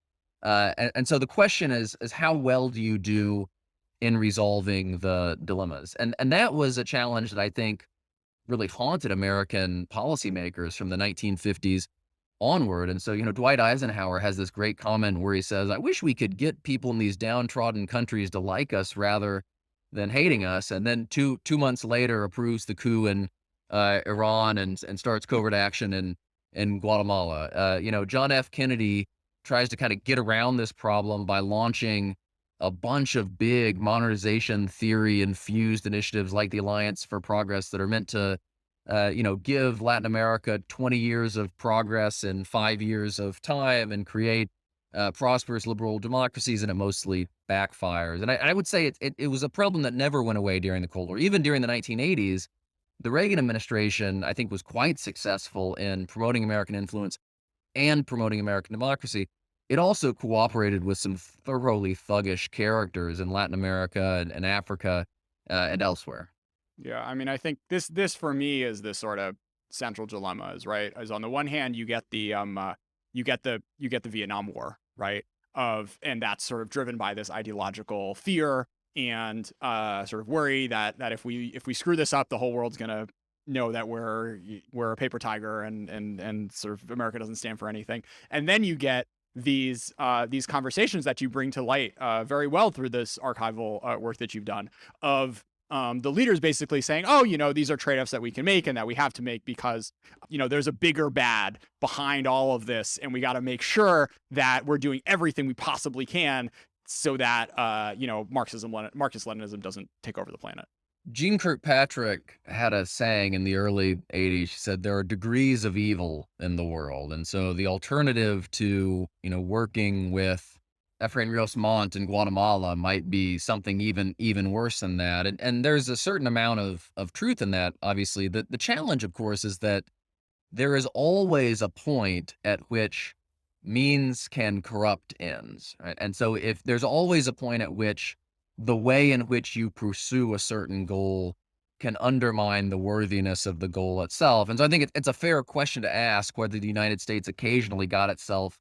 And so the question is how well do you do in resolving the dilemmas? And that was a challenge that I think really haunted American policymakers from the 1950s onward. And so, Dwight Eisenhower has this great comment where he says, I wish we could get people in these downtrodden countries to like us rather than hating us. And then two months later approves the coup in Iran and starts covert action in Guatemala. John F. Kennedy tries to kind of get around this problem by launching a bunch of big modernization theory infused initiatives like the Alliance for Progress that are meant to give Latin America 20 years of progress in 5 years of time and create prosperous liberal democracies, and it mostly backfires. And I would say it was a problem that never went away during the Cold War. Even during the 1980s, the Reagan administration, I think, was quite successful in promoting American influence and promoting American democracy. It also cooperated with some thoroughly thuggish characters in Latin America and Africa and elsewhere. Yeah, I mean, I think this for me is this sort of central dilemma is right. As on the one hand, you get the Vietnam War, right? And that's sort of driven by this ideological fear and sort of worry that if we screw this up, the whole world's gonna know that we're a paper tiger and sort of America doesn't stand for anything. And then you get these conversations that you bring to light very well through this archival work that you've done of the leaders basically saying, oh, these are trade-offs that we can make and that we have to make because, there's a bigger bad behind all of this. And we got to make sure that we're doing everything we possibly can so that, Marxist-Leninism doesn't take over the planet. Jean Kirkpatrick had a saying in the early 80s. She said, there are degrees of evil in the world. And so the alternative to, working with Efrain Rios Montt in Guatemala might be something even worse than that. And there's a certain amount of truth in that, obviously. The challenge, of course, is that there is always a point at which means can corrupt ends, right? And so if there's always a point at which the way in which you pursue a certain goal can undermine the worthiness of the goal itself. And so I think it's a fair question to ask whether the United States occasionally got itself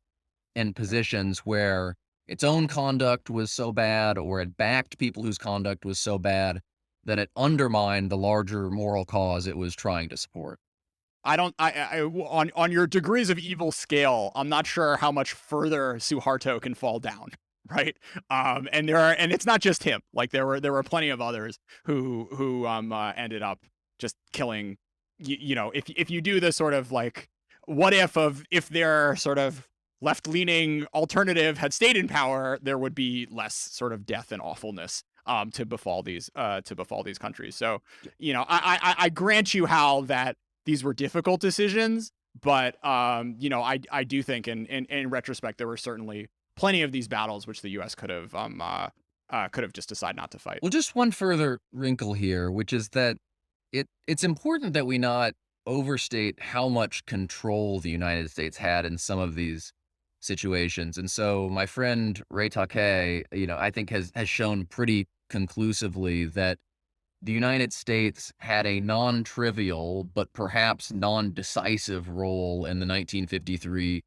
in positions where its own conduct was so bad or it backed people whose conduct was so bad that it undermined the larger moral cause it was trying to support. I don't. On your degrees of evil scale, I'm not sure how much further Suharto can fall down. right? And it's not just him. Like there were plenty of others who ended up just killing. If you do the sort of like what if their sort of left leaning alternative had stayed in power, there would be less sort of death and awfulness to befall these countries. So I grant you, Hal, that these were difficult decisions, but I do think in retrospect there were certainly plenty of these battles which the U.S. could have just decided not to fight. Well, just one further wrinkle here, which is that it's important that we not overstate how much control the United States had in some of these situations. And so my friend Ray Takei, I think has shown pretty conclusively that the United States had a non-trivial but perhaps non-decisive role in the 1953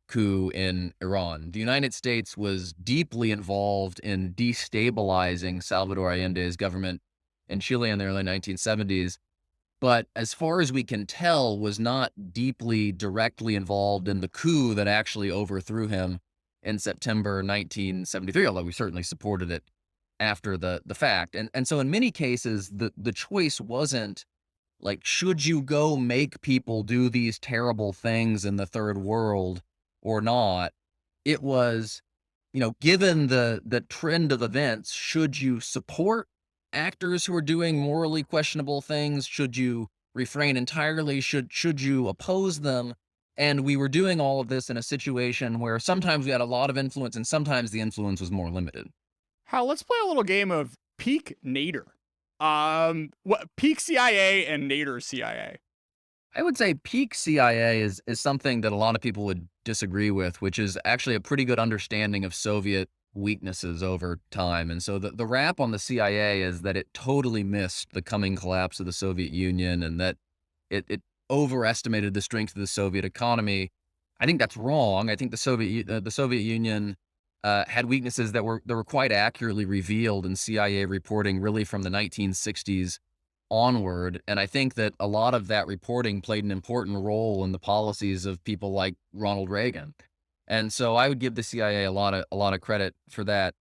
coup in Iran. The United States was deeply involved in destabilizing Salvador Allende's government in Chile in the early 1970s, but as far as we can tell, was not deeply directly involved in the coup that actually overthrew him in September 1973, although we certainly supported it after the fact. And so in many cases, the choice wasn't like, should you go make people do these terrible things in the third world or not? It was, given the trend of events, should you support actors who are doing morally questionable things? Should you refrain entirely? Should you oppose them? And we were doing all of this in a situation where sometimes we had a lot of influence and sometimes the influence was more limited. Hal, let's play a little game of peak Nader. What peak CIA and Nader CIA? I would say peak CIA is something that a lot of people would disagree with, which is actually a pretty good understanding of Soviet weaknesses over time. And so the rap on the CIA is that it totally missed the coming collapse of the Soviet Union and that it overestimated the strength of the Soviet economy. I think that's wrong. I think the Soviet Union had weaknesses that were quite accurately revealed in CIA reporting, really from the 1960s onward. And I think that a lot of that reporting played an important role in the policies of people like Ronald Reagan. And so I would give the CIA a lot of credit for that.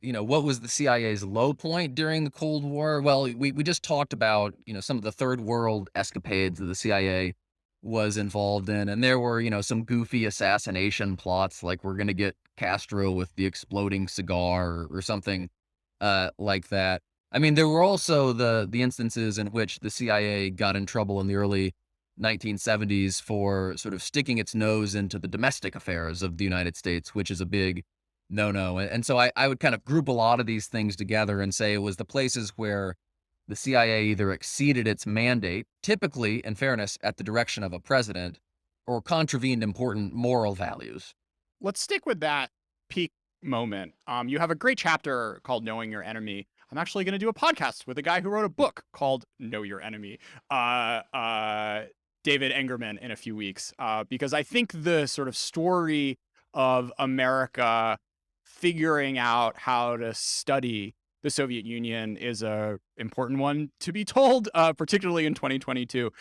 What was the CIA's low point during the Cold War? Well, we just talked about, some of the third world escapades that the CIA was involved in. And there were, some goofy assassination plots, like we're going to get Castro with the exploding cigar or something like that. I mean, there were also the instances in which the CIA got in trouble in the early 1970s for sort of sticking its nose into the domestic affairs of the United States, which is a big no-no. And so I would kind of group a lot of these things together and say it was the places where the CIA either exceeded its mandate, typically, in fairness, at the direction of a president, or contravened important moral values. Let's stick with that peak moment. You have a great chapter called "Knowing Your Enemy." I'm actually going to do a podcast with a guy who wrote a book called "Know Your Enemy," David Engerman, in a few weeks, because I think the sort of story of America figuring out how to study the Soviet Union is a important one to be told, particularly in 2022,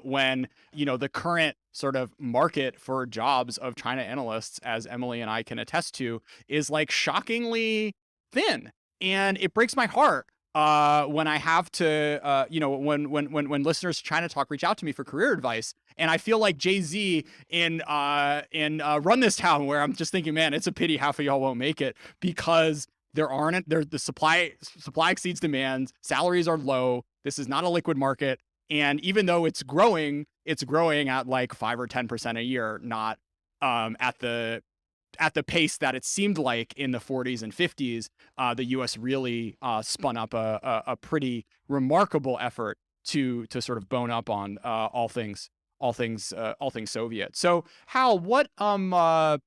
when the current sort of market for jobs of China analysts, as Emily and I can attest to, is like shockingly thin, and it breaks my heart when I have to, when listeners to China Talk reach out to me for career advice, and I feel like Jay-Z in Run This Town, where I'm just thinking, man, it's a pity half of y'all won't make it because the supply exceeds demand, salaries are low, this is not a liquid market, and even though it's growing at like 5 or 10% a year, not at the pace that it seemed like in the 40s and 50s. The U.S. really spun up a pretty remarkable effort to sort of bone up on all things Soviet. So, Hal, what are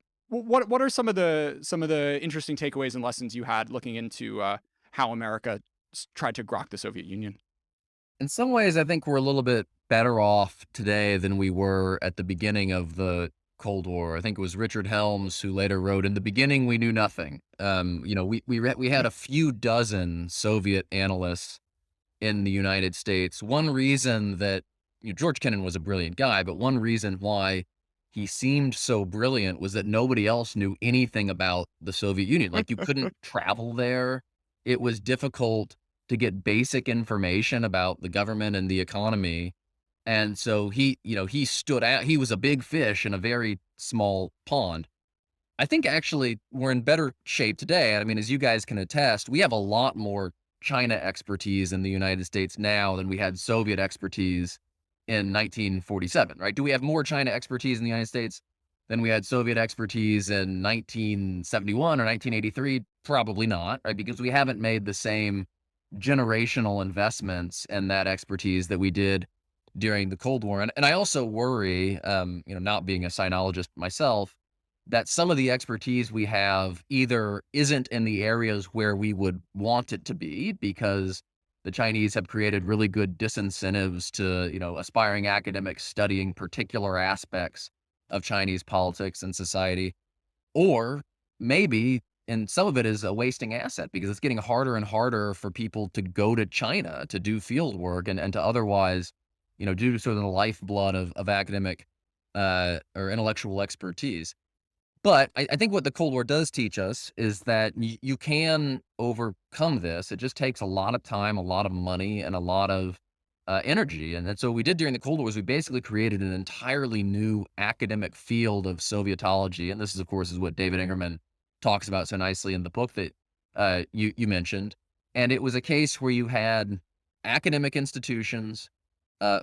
some of the interesting takeaways and lessons you had looking into how America tried to grok the Soviet Union? In some ways, I think we're a little bit better off today than we were at the beginning of the Cold War. I think it was Richard Helms who later wrote, "In the beginning, we knew nothing." We had a few dozen Soviet analysts in the United States. One reason that George Kennan was a brilliant guy, but one reason why he seemed so brilliant was that nobody else knew anything about the Soviet Union. Like, you couldn't travel there. It was difficult to get basic information about the government and the economy. And so he stood out. He was a big fish in a very small pond. I think actually we're in better shape today. I mean, as you guys can attest, we have a lot more China expertise in the United States now than we had Soviet expertise in 1947, right? Do we have more China expertise in the United States than we had Soviet expertise in 1971 or 1983? Probably not, right? Because we haven't made the same generational investments in that expertise that we did during the Cold War. And I also worry, not being a sinologist myself, that some of the expertise we have either isn't in the areas where we would want it to be because the Chinese have created really good disincentives to, aspiring academics studying particular aspects of Chinese politics and society, or maybe, and some of it is a wasting asset because it's getting harder and harder for people to go to China to do field work and to otherwise, do sort of the lifeblood of academic or intellectual expertise. But I think what the Cold War does teach us is that you can overcome this. It just takes a lot of time, a lot of money, and a lot of energy. And so what we did during the Cold War was we basically created an entirely new academic field of Sovietology. And this is, of course, is what David Ingerman talks about so nicely in the book that you mentioned. And it was a case where you had academic institutions,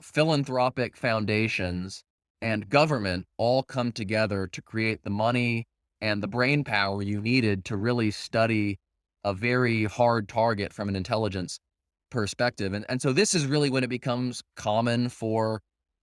philanthropic foundations, and government all come together to create the money and the brain power you needed to really study a very hard target from an intelligence perspective. And so this is really when it becomes common for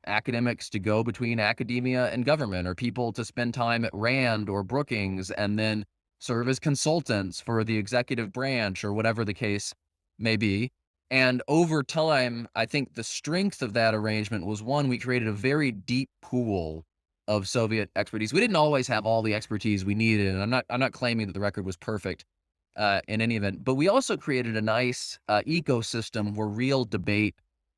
academics to go between academia and government, or people to spend time at Rand or Brookings and then serve as consultants for the executive branch or whatever the case may be. And over time, I think the strength of that arrangement was, one, we created a very deep pool of Soviet expertise. We didn't always have all the expertise we needed, and I'm not claiming that the record was perfect in any event, but we also created a nice ecosystem where real debate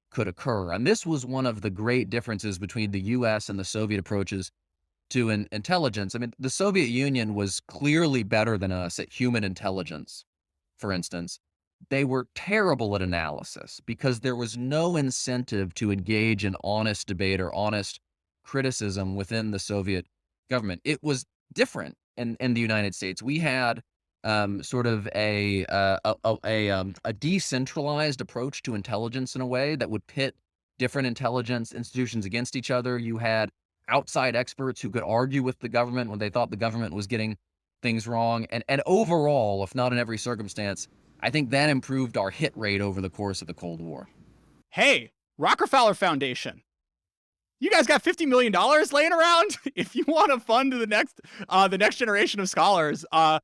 could occur. And this was one of the great differences between the US and the Soviet approaches to intelligence. I mean, the Soviet Union was clearly better than us at human intelligence, for instance. They were terrible at analysis because there was no incentive to engage in honest debate or honest criticism within the Soviet government. It was different in the United States. We had sort of a decentralized approach to intelligence in a way that would pit different intelligence institutions against each other. You had outside experts who could argue with the government when they thought the government was getting things wrong. And overall, if not in every circumstance, I think that improved our hit rate over the course of the Cold War. Hey, Rockefeller Foundation, you guys got $50 million laying around? If you want to fund the next generation of scholars, Hal,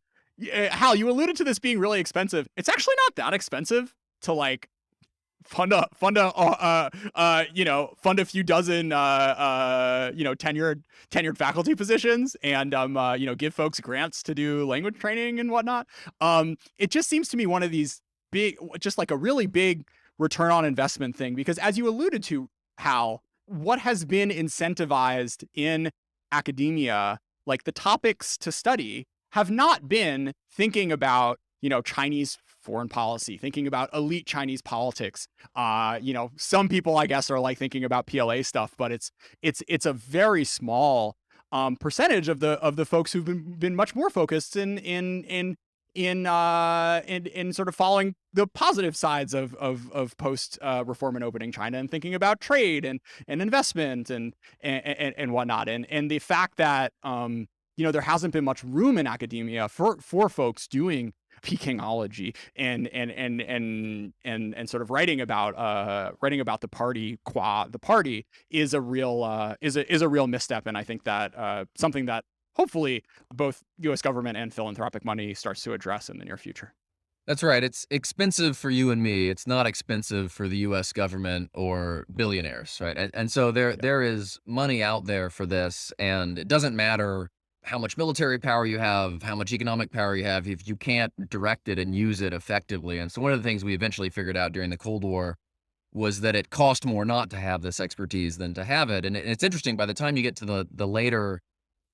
you alluded to this being really expensive. It's actually not that expensive to fund a few dozen tenured faculty positions and give folks grants to do language training and whatnot. It just seems to me one of these big, just like a really big return on investment thing, because as you alluded to, Hal, what has been incentivized in academia, like the topics to study, have not been thinking about Chinese foreign policy, thinking about elite Chinese politics. Some people, I guess, are thinking about PLA stuff, but it's a very small percentage of the folks who've been much more focused in sort of following the positive sides of post reform and opening China and thinking about trade and investment and whatnot. And the fact that there hasn't been much room in academia for folks doing Pekingology and sort of writing about the party is a real misstep. And I think that something that hopefully both U.S. government and philanthropic money starts to address in the near future. That's right. It's expensive for you and me. It's not expensive for the US government or billionaires, right? And so there is money out there for this, and it doesn't matter how much military power you have, how much economic power you have, if you can't direct it and use it effectively. And so one of the things we eventually figured out during the Cold War was that it cost more not to have this expertise than to have it. And it's interesting, by the time you get to the later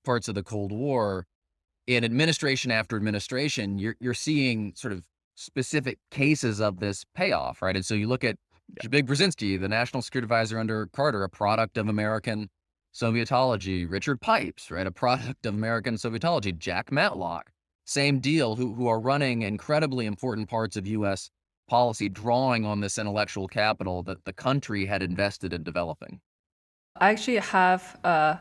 parts of the Cold War, in administration after administration, you're seeing sort of specific cases of this payoff, right? And so you look at Yeah. Zbig Brzezinski, the national security advisor under Carter, a product of American Sovietology. Richard Pipes, right, a product of American Sovietology. Jack Matlock, same deal, who are running incredibly important parts of U.S. policy, drawing on this intellectual capital that the country had invested in developing. I actually have a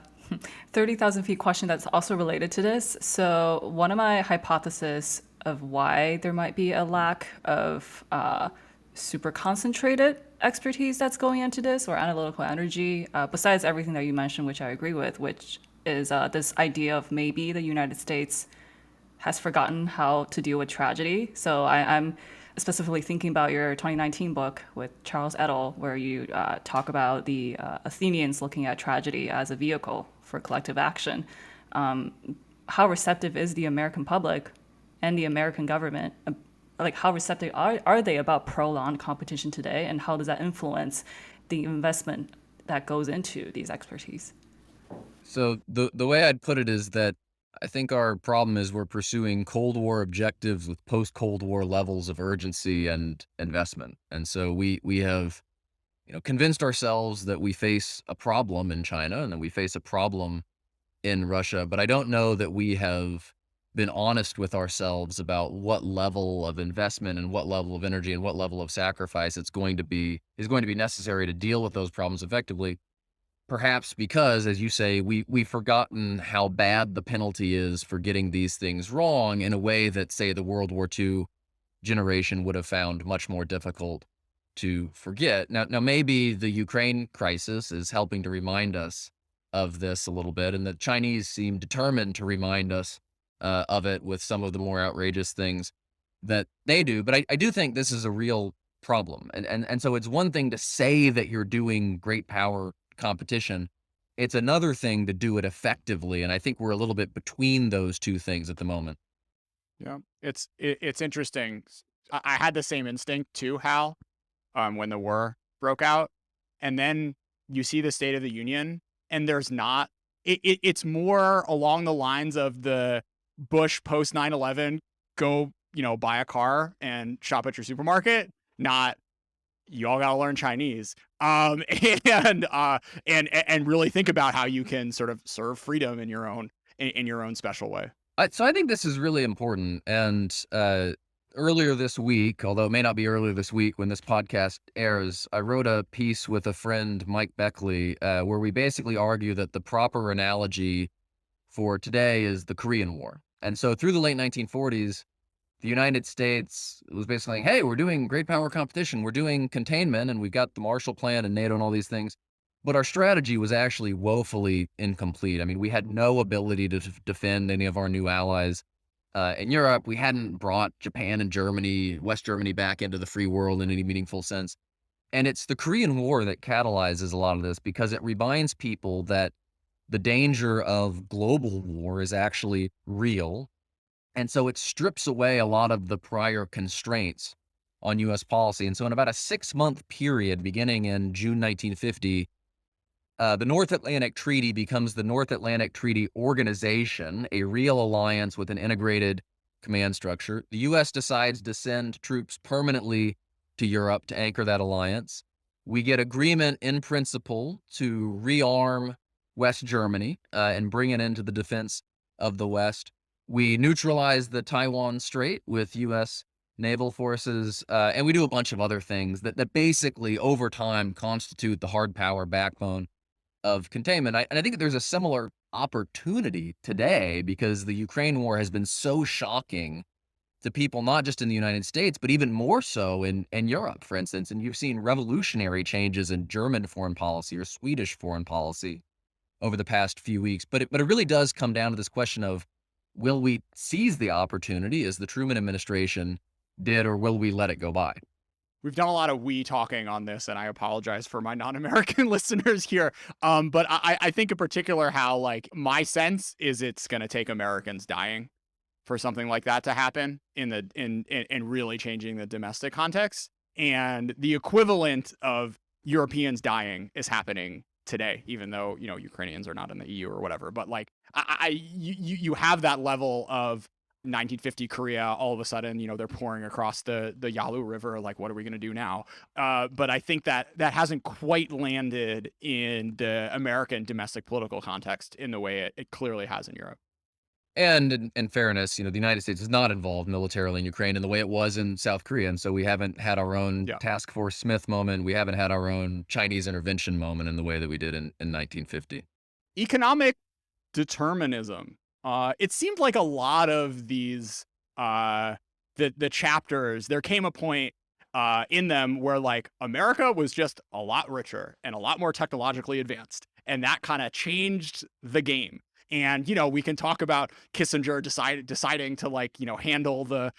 30,000 feet question that's also related to this. So, one of my hypotheses of why there might be a lack of super concentrated expertise that's going into this or analytical energy, besides everything that you mentioned, which I agree with, which is this idea of maybe the United States has forgotten how to deal with tragedy. So I'm specifically thinking about your 2019 book with Charles et al., where you talk about the Athenians looking at tragedy as a vehicle for collective action. How receptive is the American public and the American government? Like, how receptive are they about prolonged competition today, and how does that influence the investment that goes into these expertise? So the way I'd put it is that I think our problem is we're pursuing Cold War objectives with post Cold War levels of urgency and investment. And so we have, convinced ourselves that we face a problem in China and that we face a problem in Russia, but I don't know that we have been honest with ourselves about what level of investment and what level of energy and what level of sacrifice is going to be necessary to deal with those problems effectively. Perhaps because, as you say, we've forgotten how bad the penalty is for getting these things wrong in a way that, say, the World War II generation would have found much more difficult to forget. Now, maybe the Ukraine crisis is helping to remind us of this a little bit, and the Chinese seem determined to remind us of it with some of the more outrageous things that they do. But I do think this is a real problem, and so it's one thing to say that you're doing great power competition. It's another thing to do it effectively, and I think we're a little bit between those two things at the moment. Yeah, it's interesting. I had the same instinct too, Hal, when the war broke out, and then you see the State of the Union, and there's not. It's more along the lines of the Bush post 9/11. Go, buy a car and shop at your supermarket. Not, you all got to learn Chinese. And and really think about how you can sort of serve freedom in your own in your own special way. So I think this is really important. And earlier this week, although it may not be earlier this week when this podcast airs, I wrote a piece with a friend, Mike Beckley, where we basically argue that the proper analogy for today is the Korean War. And so through the late 1940s, the United States was basically like, hey, we're doing great power competition. We're doing containment, and we've got the Marshall Plan and NATO and all these things. But our strategy was actually woefully incomplete. I mean, we had no ability to defend any of our new allies in Europe. We hadn't brought Japan and Germany, West Germany, back into the free world in any meaningful sense. And it's the Korean War that catalyzes a lot of this because it reminds people that the danger of global war is actually real, and so it strips away a lot of the prior constraints on US policy. And so in about a 6-month period beginning in June 1950, the North Atlantic Treaty becomes the North Atlantic Treaty Organization, a real alliance with an integrated command structure. The US decides to send troops permanently to Europe to anchor that alliance. We get agreement in principle to rearm West Germany and bring it into the defense of the West. We neutralize the Taiwan Strait with U.S. naval forces, and we do a bunch of other things that basically, over time, constitute the hard power backbone of containment. And I think that there's a similar opportunity today because the Ukraine war has been so shocking to people, not just in the United States, but even more so in Europe, for instance. And you've seen revolutionary changes in German foreign policy or Swedish foreign policy over the past few weeks. But it really does come down to this question of, will we seize the opportunity as the Truman administration did, or will we let it go by? We've done a lot of we talking on this, and I apologize for my non-American listeners here. But I think in particular how, like, my sense is it's going to take Americans dying for something like that to happen in really changing the domestic context. And the equivalent of Europeans dying is happening today, even though, Ukrainians are not in the EU or whatever. But like, you have that level of 1950 Korea. All of a sudden, they're pouring across the Yalu River. Like, what are we going to do now? But I think that hasn't quite landed in the American domestic political context in the way it clearly has in Europe. And in fairness, the United States is not involved militarily in Ukraine in the way it was in South Korea, and so we haven't had our own Yeah. Task Force Smith moment. We haven't had our own Chinese intervention moment in the way that we did in 1950. Economic determinism. It seemed like a lot of these the chapters, there came a point in them where like America was just a lot richer and a lot more technologically advanced, and that kind of changed the game. And we can talk about Kissinger deciding to like handle the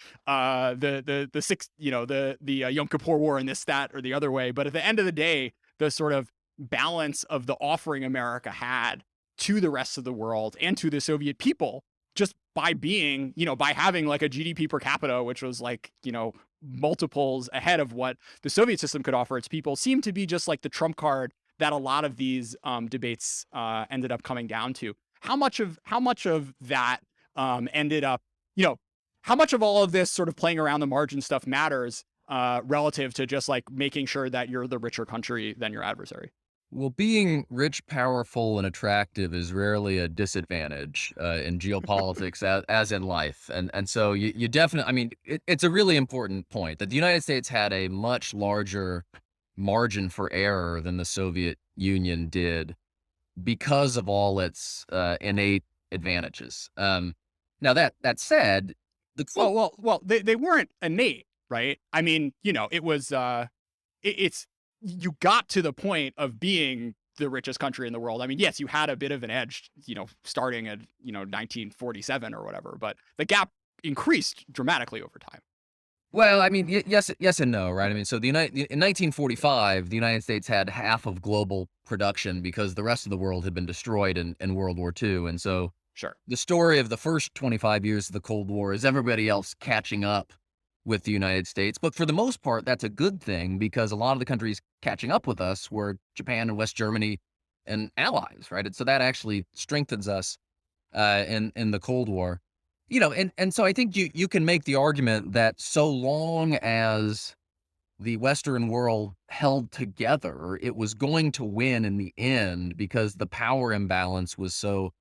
six the Yom Kippur War and this that or the other way, but at the end of the day, the sort of balance of the offering America had to the rest of the world and to the Soviet people just by being, by having like a GDP per capita, which was like, multiples ahead of what the Soviet system could offer its people, seemed to be just like the trump card that a lot of these debates ended up coming down to. How much of that ended up, how much of all of this sort of playing around the margin stuff matters relative to just like making sure that you're the richer country than your adversary? Well, being rich, powerful, and attractive is rarely a disadvantage in geopolitics as in life. And so you definitely, I mean, it's a really important point that the United States had a much larger margin for error than the Soviet Union did because of all its innate advantages. Now that said, the Well, Cold well, well, they weren't innate, right? I mean, it was it's you got to the point of being the richest country in the world. I mean, yes, you had a bit of an edge, starting at 1947 or whatever, but the gap increased dramatically over time. Well, I mean, yes and no, right? I mean, so in 1945, the United States had half of global production because the rest of the world had been destroyed in World War II, and so Sure. the story of the first 25 years of the Cold War is everybody else catching up with the United States. But for the most part, that's a good thing because a lot of the countries catching up with us were Japan and West Germany and allies, right? And so that actually strengthens us in the Cold War. And so I think you can make the argument that so long as the Western world held together, it was going to win in the end because the power imbalance was so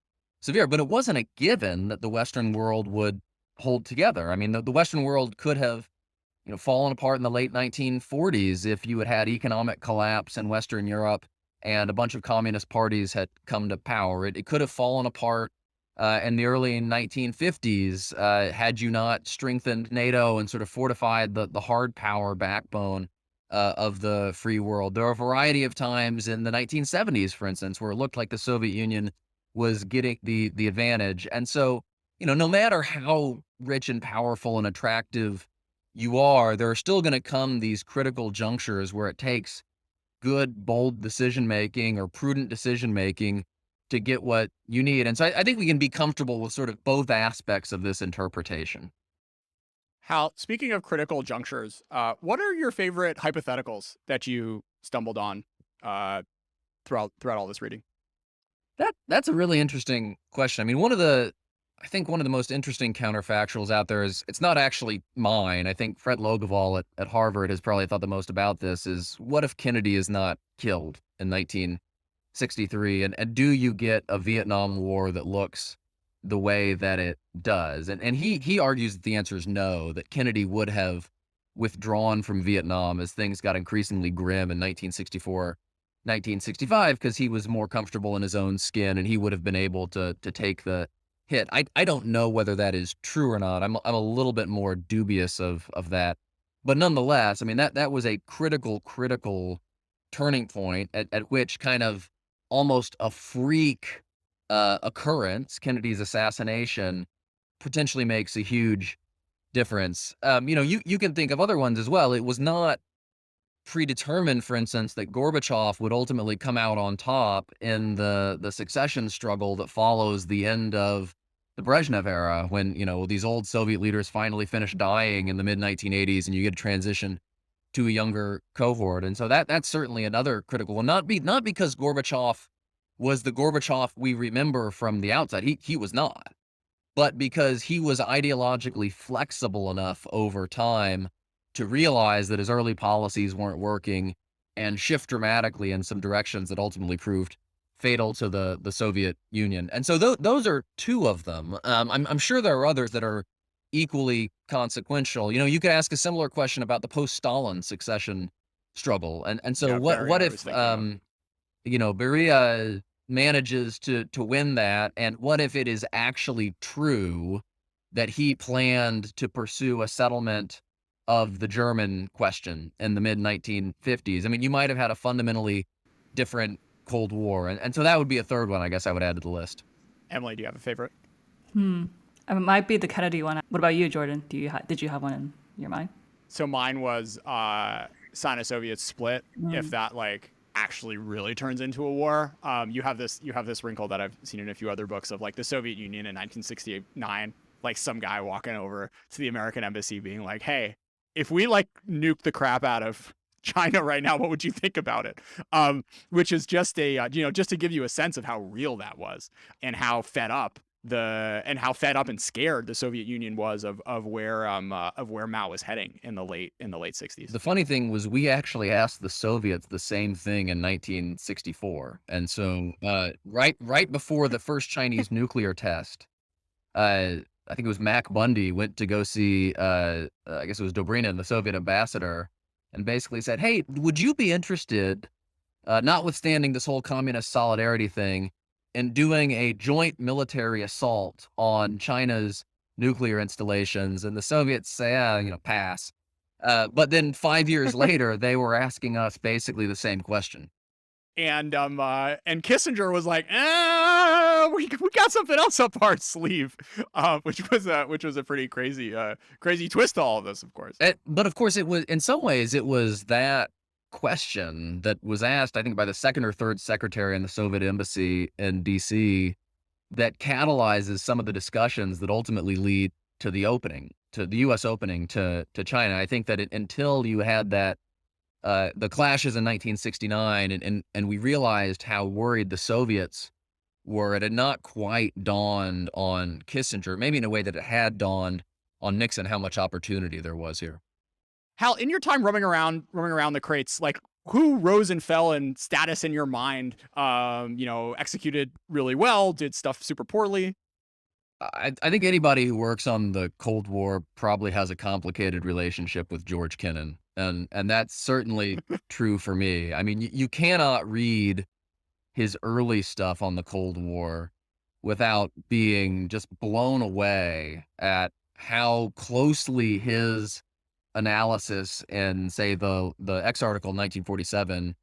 severe. But it wasn't a given that the Western world would hold together. I mean, the Western world could have, fallen apart in the late 1940s if you had had economic collapse in Western Europe and a bunch of communist parties had come to power. It could have fallen apart in the early 1950s had you not strengthened NATO and sort of fortified the hard power backbone of the free world. There are a variety of times in the 1970s, for instance, where it looked like the Soviet Union was getting the advantage. And so, no matter how rich and powerful and attractive you are, there are still going to come these critical junctures where it takes good, bold decision making or prudent decision making to get what you need. And so I think we can be comfortable with sort of both aspects of this interpretation. Hal, speaking of critical junctures, what are your favorite hypotheticals that you stumbled on uh, throughout all this reading? That's a really interesting question. I mean, I think one of the most interesting counterfactuals out there is it's not actually mine. I think Fred Logevall at Harvard has probably thought the most about this is what if Kennedy is not killed in 1963? And do you get a Vietnam War that looks the way that it does? And he argues that the answer is no, that Kennedy would have withdrawn from Vietnam as things got increasingly grim in 1964, 1965, because he was more comfortable in his own skin and he would have been able to take the hit. I don't know whether that is true or not. I'm a little bit more dubious of that. But nonetheless, I mean that was a critical turning point at which kind of almost a freak occurrence, Kennedy's assassination, potentially makes a huge difference. You can think of other ones as well. It was not predetermined, for instance, that Gorbachev would ultimately come out on top in the succession struggle that follows the end of the Brezhnev era, when these old Soviet leaders finally finish dying in the mid 1980s, and you get a transition to a younger cohort. And so that's certainly another critical one. Not because Gorbachev was the Gorbachev we remember from the outside. He was not, but because he was ideologically flexible enough over time to realize that his early policies weren't working and shift dramatically in some directions that ultimately proved fatal to the Soviet Union. And so those are two of them. I'm sure there are others that are equally consequential. You could ask a similar question about the post-Stalin succession struggle. And so Yeah, what Beria, I was if thinking of. Beria manages to win that, and what if it is actually true that he planned to pursue a settlement of the German question in the mid-1950s? I mean, you might have had a fundamentally different Cold War, and so that would be a third one I guess I would add to the list. Emily, do you have a favorite? It might be the Kennedy one. What about you, Jordan? Did you have one in your mind? So mine was Sino-Soviet split. If that like actually really turns into a war, you have this wrinkle that I've seen in a few other books of like the Soviet Union in 1969, like some guy walking over to the American embassy being like, "Hey, if we like nuke the crap out of China right now, what would you think about it?" Which is just just to give you a sense of how real that was and how fed up and scared the Soviet Union was of where Mao was heading in the late 60s. The funny thing was we actually asked the Soviets the same thing in 1964, and so, right before the first Chinese nuclear test, I think it was Mac Bundy went to go see, I guess it was Dobrynin, the Soviet ambassador, and basically said, "Hey, would you be interested, notwithstanding this whole communist solidarity thing, in doing a joint military assault on China's nuclear installations?" And the Soviets say, pass." But then 5 years later, they were asking us basically the same question. And Kissinger was like, we got something else up our sleeve," which was a pretty crazy twist to all of this, of course. But of course, it was in some ways, it was that question that was asked, I think, by the second or third secretary in the Soviet embassy in DC that catalyzes some of the discussions that ultimately lead to the US opening to China. I think that until you had the clashes in 1969 and we realized how worried the Soviets were, it had not quite dawned on Kissinger, maybe in a way that it had dawned on Nixon, how much opportunity there was here. Hal, in your time roaming around the crates, like who rose and fell in status in your mind? Executed really well, did stuff super poorly. I think anybody who works on the Cold War probably has a complicated relationship with George Kennan, and that's certainly true for me. I mean, you cannot read his early stuff on the Cold War without being just blown away at how closely his analysis in, say, the X article in 1947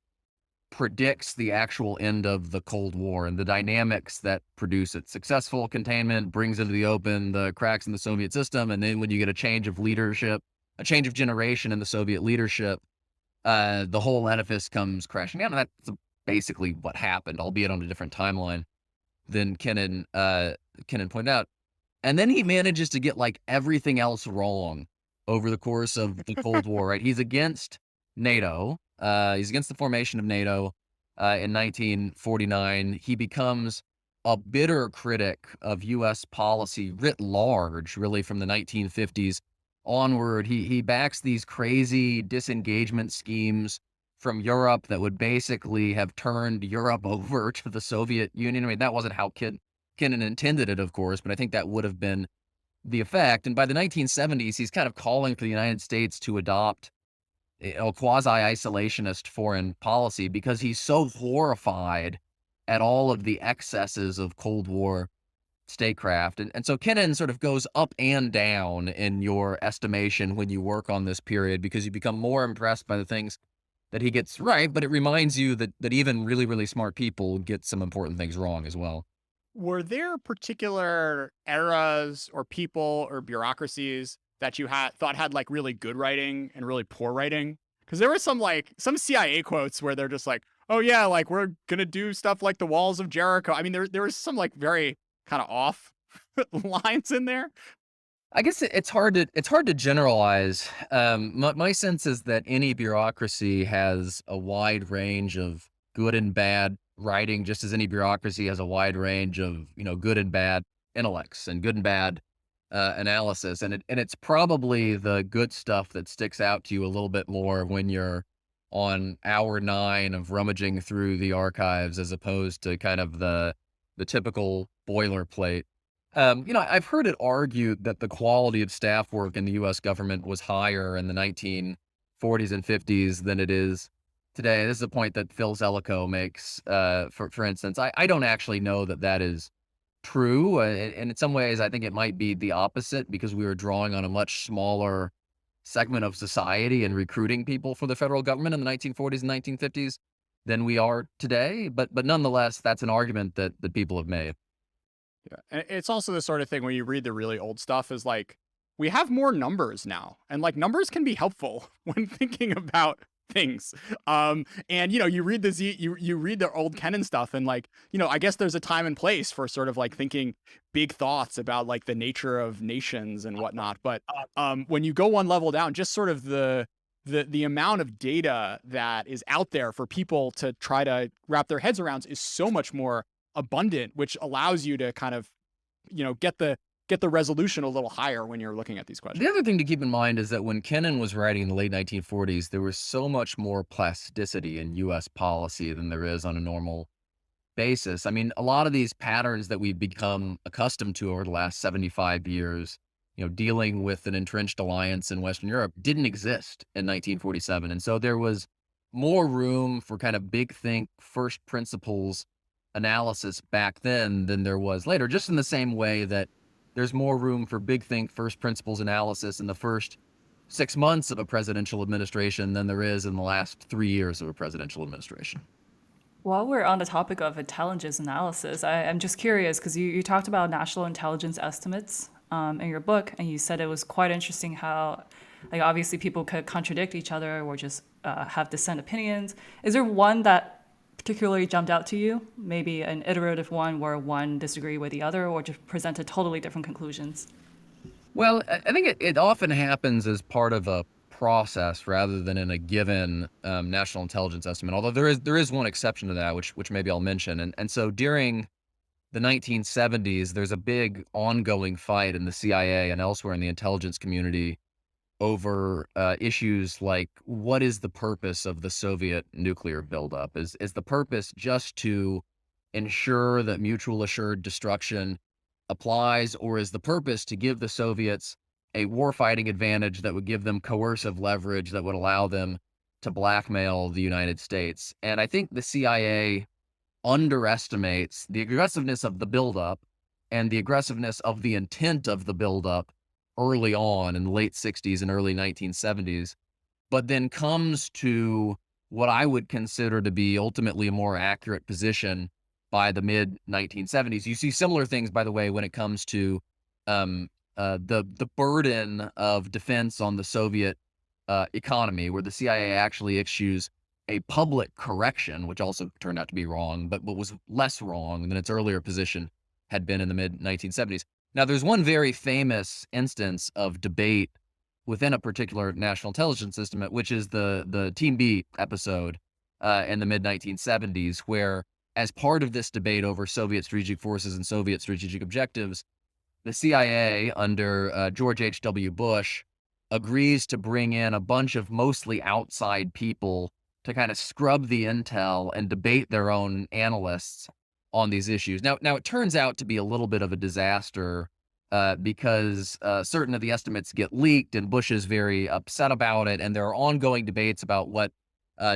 predicts the actual end of the Cold War and the dynamics that produce it. Successful containment brings into the open the cracks in the Soviet system, and then when you get a change of leadership, a change of generation in the Soviet leadership, the whole edifice comes crashing down. And that's basically what happened, albeit on a different timeline than Kennan pointed out. And then he manages to get like everything else wrong over the course of the Cold War, right? He's against NATO. He's against the formation of NATO in 1949. He becomes a bitter critic of U.S. policy writ large, really from the 1950s onward. He backs these crazy disengagement schemes from Europe that would basically have turned Europe over to the Soviet Union. I mean, that wasn't how Kennan intended it, of course, but I think that would have been the effect. And by the 1970s, he's kind of calling for the United States to adopt a quasi-isolationist foreign policy because he's so horrified at all of the excesses of Cold War statecraft. And so Kennan sort of goes up and down in your estimation when you work on this period because you become more impressed by the things that he gets right, but it reminds you that even really, really smart people get some important things wrong as well. Were there particular eras or people or bureaucracies that you thought had like really good writing and really poor writing? Because there were some CIA quotes where they're just like, "Oh yeah, like we're gonna do stuff like the walls of Jericho." I mean, there was some like very kind of off lines in there. I guess it's hard to generalize. My sense is that any bureaucracy has a wide range of good and bad writing, just as any bureaucracy has a wide range of good and bad intellects and good and bad analysis. And it's probably the good stuff that sticks out to you a little bit more when you're on hour 9 of rummaging through the archives as opposed to kind of the typical boilerplate. I've heard it argued that the quality of staff work in the US government was higher in the 1940s and 50s than it is today. This is a point that Phil Zellico makes, for instance. I don't actually know that that is true. And in some ways, I think it might be the opposite because we were drawing on a much smaller segment of society and recruiting people for the federal government in the 1940s and 1950s than we are today. But nonetheless, that's an argument that people have made. Yeah. And it's also the sort of thing when you read the really old stuff is like, we have more numbers now. And like numbers can be helpful when thinking about things. And you read you read the old Kennan stuff and like, I guess there's a time and place for sort of like thinking big thoughts about like the nature of nations and whatnot. But when you go one level down, just sort of the amount of data that is out there for people to try to wrap their heads around is so much more abundant, which allows you to kind of, get the resolution a little higher when you're looking at these The questions. other thing to keep in mind is that when Kennan was writing in the late 1940s, there was so much more plasticity in US policy than there is on a normal basis. I mean, a lot of these patterns that we've become accustomed to over the last 75 years, dealing with an entrenched alliance in Western Europe didn't exist in 1947. And so there was more room for kind of big think, first principles analysis back then than there was later, just in the same way that there's more room for big think, first principles analysis in the first 6 months of a presidential administration than there is in the last 3 years of a presidential administration. While we're on the topic of intelligence analysis, I'm just curious because you talked about national intelligence estimates in your book, and you said it was quite interesting how, like, obviously people could contradict each other or just have dissent opinions. Is there one that particularly jumped out to you? Maybe an iterative one where one disagreed with the other or just presented totally different conclusions? Well, I think it often happens as part of a process rather than in a given national intelligence estimate. Although there is one exception to that, which maybe I'll mention. And so during the 1970s, there's a big ongoing fight in the CIA and elsewhere in the intelligence community over issues like what is the purpose of the Soviet nuclear buildup? Is the purpose just to ensure that mutual assured destruction applies, or is the purpose to give the Soviets a warfighting advantage that would give them coercive leverage that would allow them to blackmail the United States? And I think the CIA underestimates the aggressiveness of the buildup and the aggressiveness of the intent of the buildup early on in the late 60s and early 1970s, but then comes to what I would consider to be ultimately a more accurate position by the mid 1970s. You see similar things, by the way, when it comes to the burden of defense on the Soviet economy, where the CIA actually issues a public correction, which also turned out to be wrong, but what was less wrong than its earlier position had been in the mid 1970s. Now, there's one very famous instance of debate within a particular national intelligence system, which is the Team B episode in the mid 1970s, where as part of this debate over Soviet strategic forces and Soviet strategic objectives, the CIA under George H.W. Bush agrees to bring in a bunch of mostly outside people to kind of scrub the intel and debate their own analysts on these issues. Now it turns out to be a little bit of a disaster because certain of the estimates get leaked, and Bush is very upset about it, and there are ongoing debates about what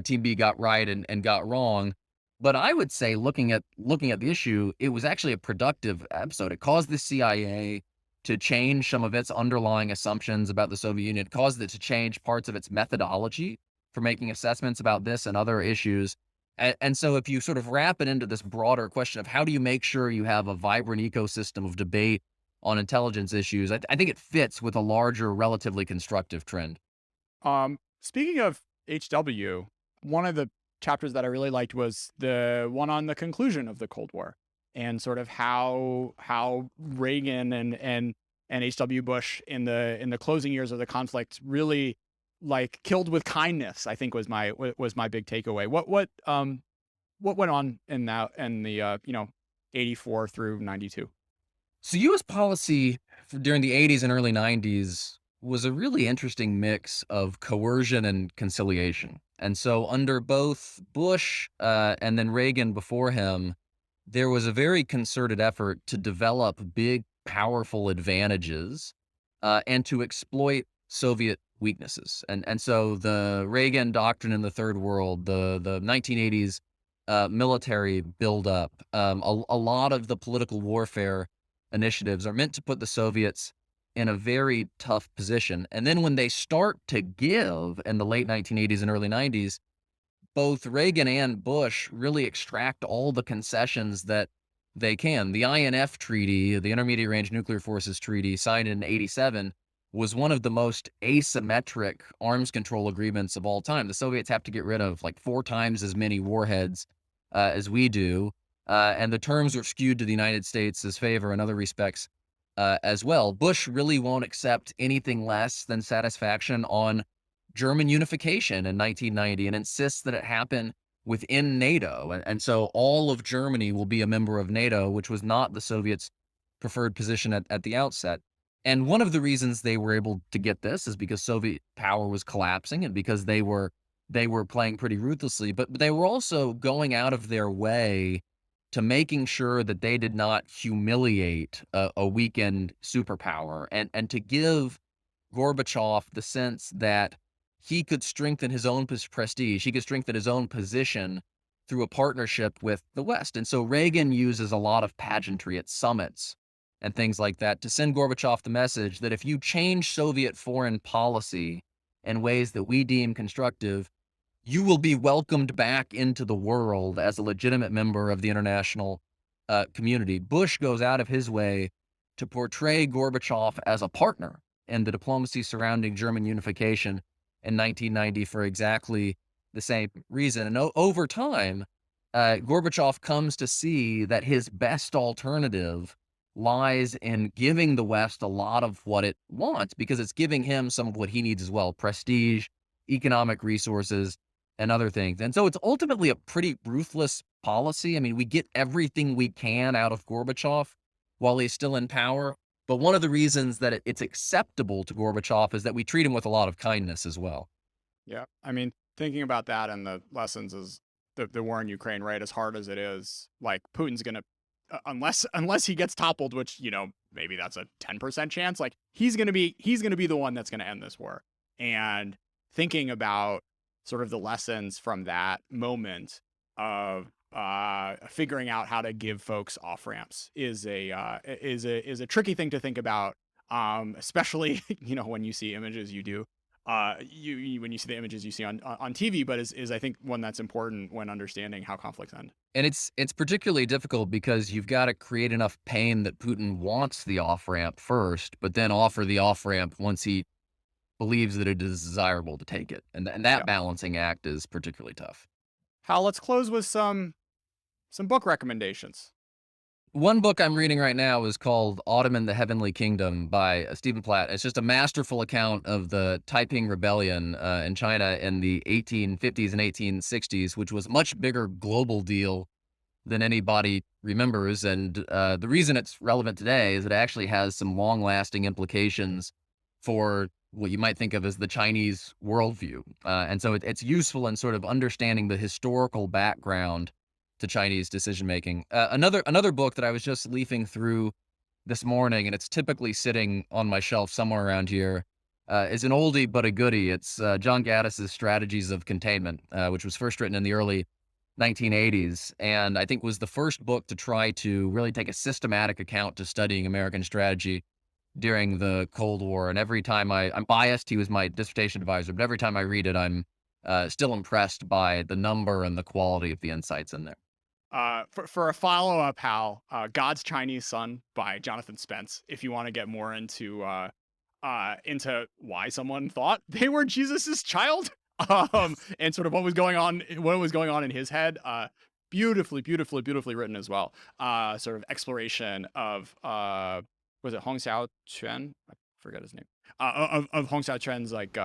Team B got right and got wrong. But I would say, looking at the issue, it was actually a productive episode. It caused the CIA to change some of its underlying assumptions about the Soviet Union. It caused it to change parts of its methodology for making assessments about this and other issues. And so if you sort of wrap it into this broader question of how do you make sure you have a vibrant ecosystem of debate on intelligence issues, I think it fits with a larger, relatively constructive trend. Speaking of HW, one of the chapters that I really liked was the one on the conclusion of the Cold War and sort of how Reagan and H.W. Bush in the closing years of the conflict really like killed with kindness, I think was my big takeaway. What went on in that in the 84 through 92? So U.S. policy during the 80s and early 90s was a really interesting mix of coercion and conciliation. And so under both Bush and then Reagan before him, there was a very concerted effort to develop big, powerful advantages and to exploit Soviet weaknesses. And so the Reagan doctrine in the Third World, the 1980s military buildup, a lot of the political warfare initiatives are meant to put the Soviets in a very tough position. And then when they start to give in the late 1980s and early 90s, both Reagan and Bush really extract all the concessions that they can. The INF Treaty, the Intermediate Range Nuclear Forces Treaty, signed in '87, was one of the most asymmetric arms control agreements of all time. The Soviets have to get rid of like 4 times as many warheads as we do, and the terms are skewed to the United States' favor in other respects as well. Bush really won't accept anything less than satisfaction on German unification in 1990 and insists that it happen within NATO. And so all of Germany will be a member of NATO, which was not the Soviets' preferred position at the outset. And one of the reasons they were able to get this is because Soviet power was collapsing and because they were playing pretty ruthlessly, but they were also going out of their way to making sure that they did not humiliate a weakened superpower and to give Gorbachev the sense that he could strengthen his own prestige, he could strengthen his own position through a partnership with the West. And so Reagan uses a lot of pageantry at summits and things like that to send Gorbachev the message that if you change Soviet foreign policy in ways that we deem constructive, you will be welcomed back into the world as a legitimate member of the international community. Bush goes out of his way to portray Gorbachev as a partner in the diplomacy surrounding German unification in 1990 for exactly the same reason. And over time, Gorbachev comes to see that his best alternative lies in giving the West a lot of what it wants because it's giving him some of what he needs as well: prestige, economic resources, and other things. And so it's ultimately a pretty ruthless policy. I mean, we get everything we can out of Gorbachev while he's still in power. But one of the reasons that it's acceptable to Gorbachev is that we treat him with a lot of kindness as well. Yeah. I mean, thinking about that and the lessons is the war in Ukraine, right? As hard as it is, like Putin's gonna unless he gets toppled, which maybe that's a 10% chance. Like he's gonna be the one that's gonna end this war. And thinking about sort of the lessons from that moment of figuring out how to give folks off ramps is a tricky thing to think about, especially when you see images you do when you see the images you see on TV, but is I think one that's important when understanding how conflicts end. And it's particularly difficult because you've got to create enough pain that Putin wants the off ramp first, but then offer the off ramp once he believes that it is desirable to take it. And that Yeah. balancing act is particularly tough. Hal, let's close with some book recommendations. One book I'm reading right now is called Autumn in the Heavenly Kingdom by Stephen Platt. It's just a masterful account of the Taiping Rebellion in China in the 1850s and 1860s, which was a much bigger global deal than anybody remembers. And the reason it's relevant today is it actually has some long-lasting implications for what you might think of as the Chinese worldview. And so it's useful in sort of understanding the historical background to Chinese decision making. Another book that I was just leafing through this morning, and it's typically sitting on my shelf somewhere around here, is an oldie but a goodie. It's John Gaddis's Strategies of Containment, which was first written in the early 1980s, and I think was the first book to try to really take a systematic account to studying American strategy during the Cold War. And every time I'm biased, he was my dissertation advisor, but every time I read it, I'm still impressed by the number and the quality of the insights in there. For a follow up, Hal, God's Chinese Son by Jonathan Spence. If you want to get more into why someone thought they were Jesus's child, and sort of what was going on in his head, beautifully written as well. Sort of exploration of was it Hong Xiao Quan? I forget his name. Of Hong Xiao Quan's like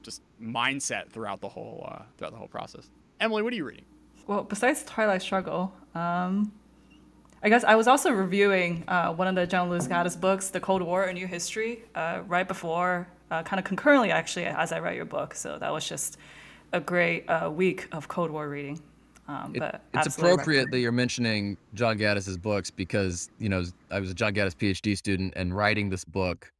just mindset throughout the whole process. Emily, what are you reading? Well, besides Twilight Struggle, I guess I was also reviewing one of the John Lewis Gaddis books, The Cold War: A New History, right before, kind of concurrently actually, as I read your book. So that was just a great week of Cold War reading. But It's absolutely appropriate that recommend. you're mentioning John Gaddis's books because, I was a John Gaddis PhD student, and writing this book,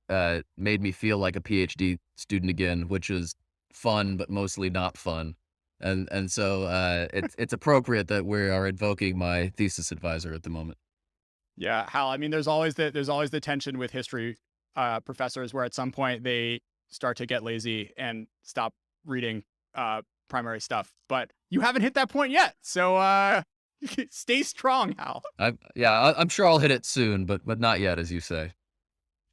made me feel like a PhD student again, which is fun, but mostly not fun. And so, it's appropriate that we are invoking my thesis advisor at the moment. Yeah, Hal. I mean, there's always the tension with history professors where at some point they start to get lazy and stop reading primary stuff. But you haven't hit that point yet, so stay strong, Hal. I'm sure I'll hit it soon, but not yet, as you say.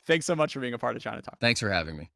Thanks so much for being a part of China Talk. Thanks for having me.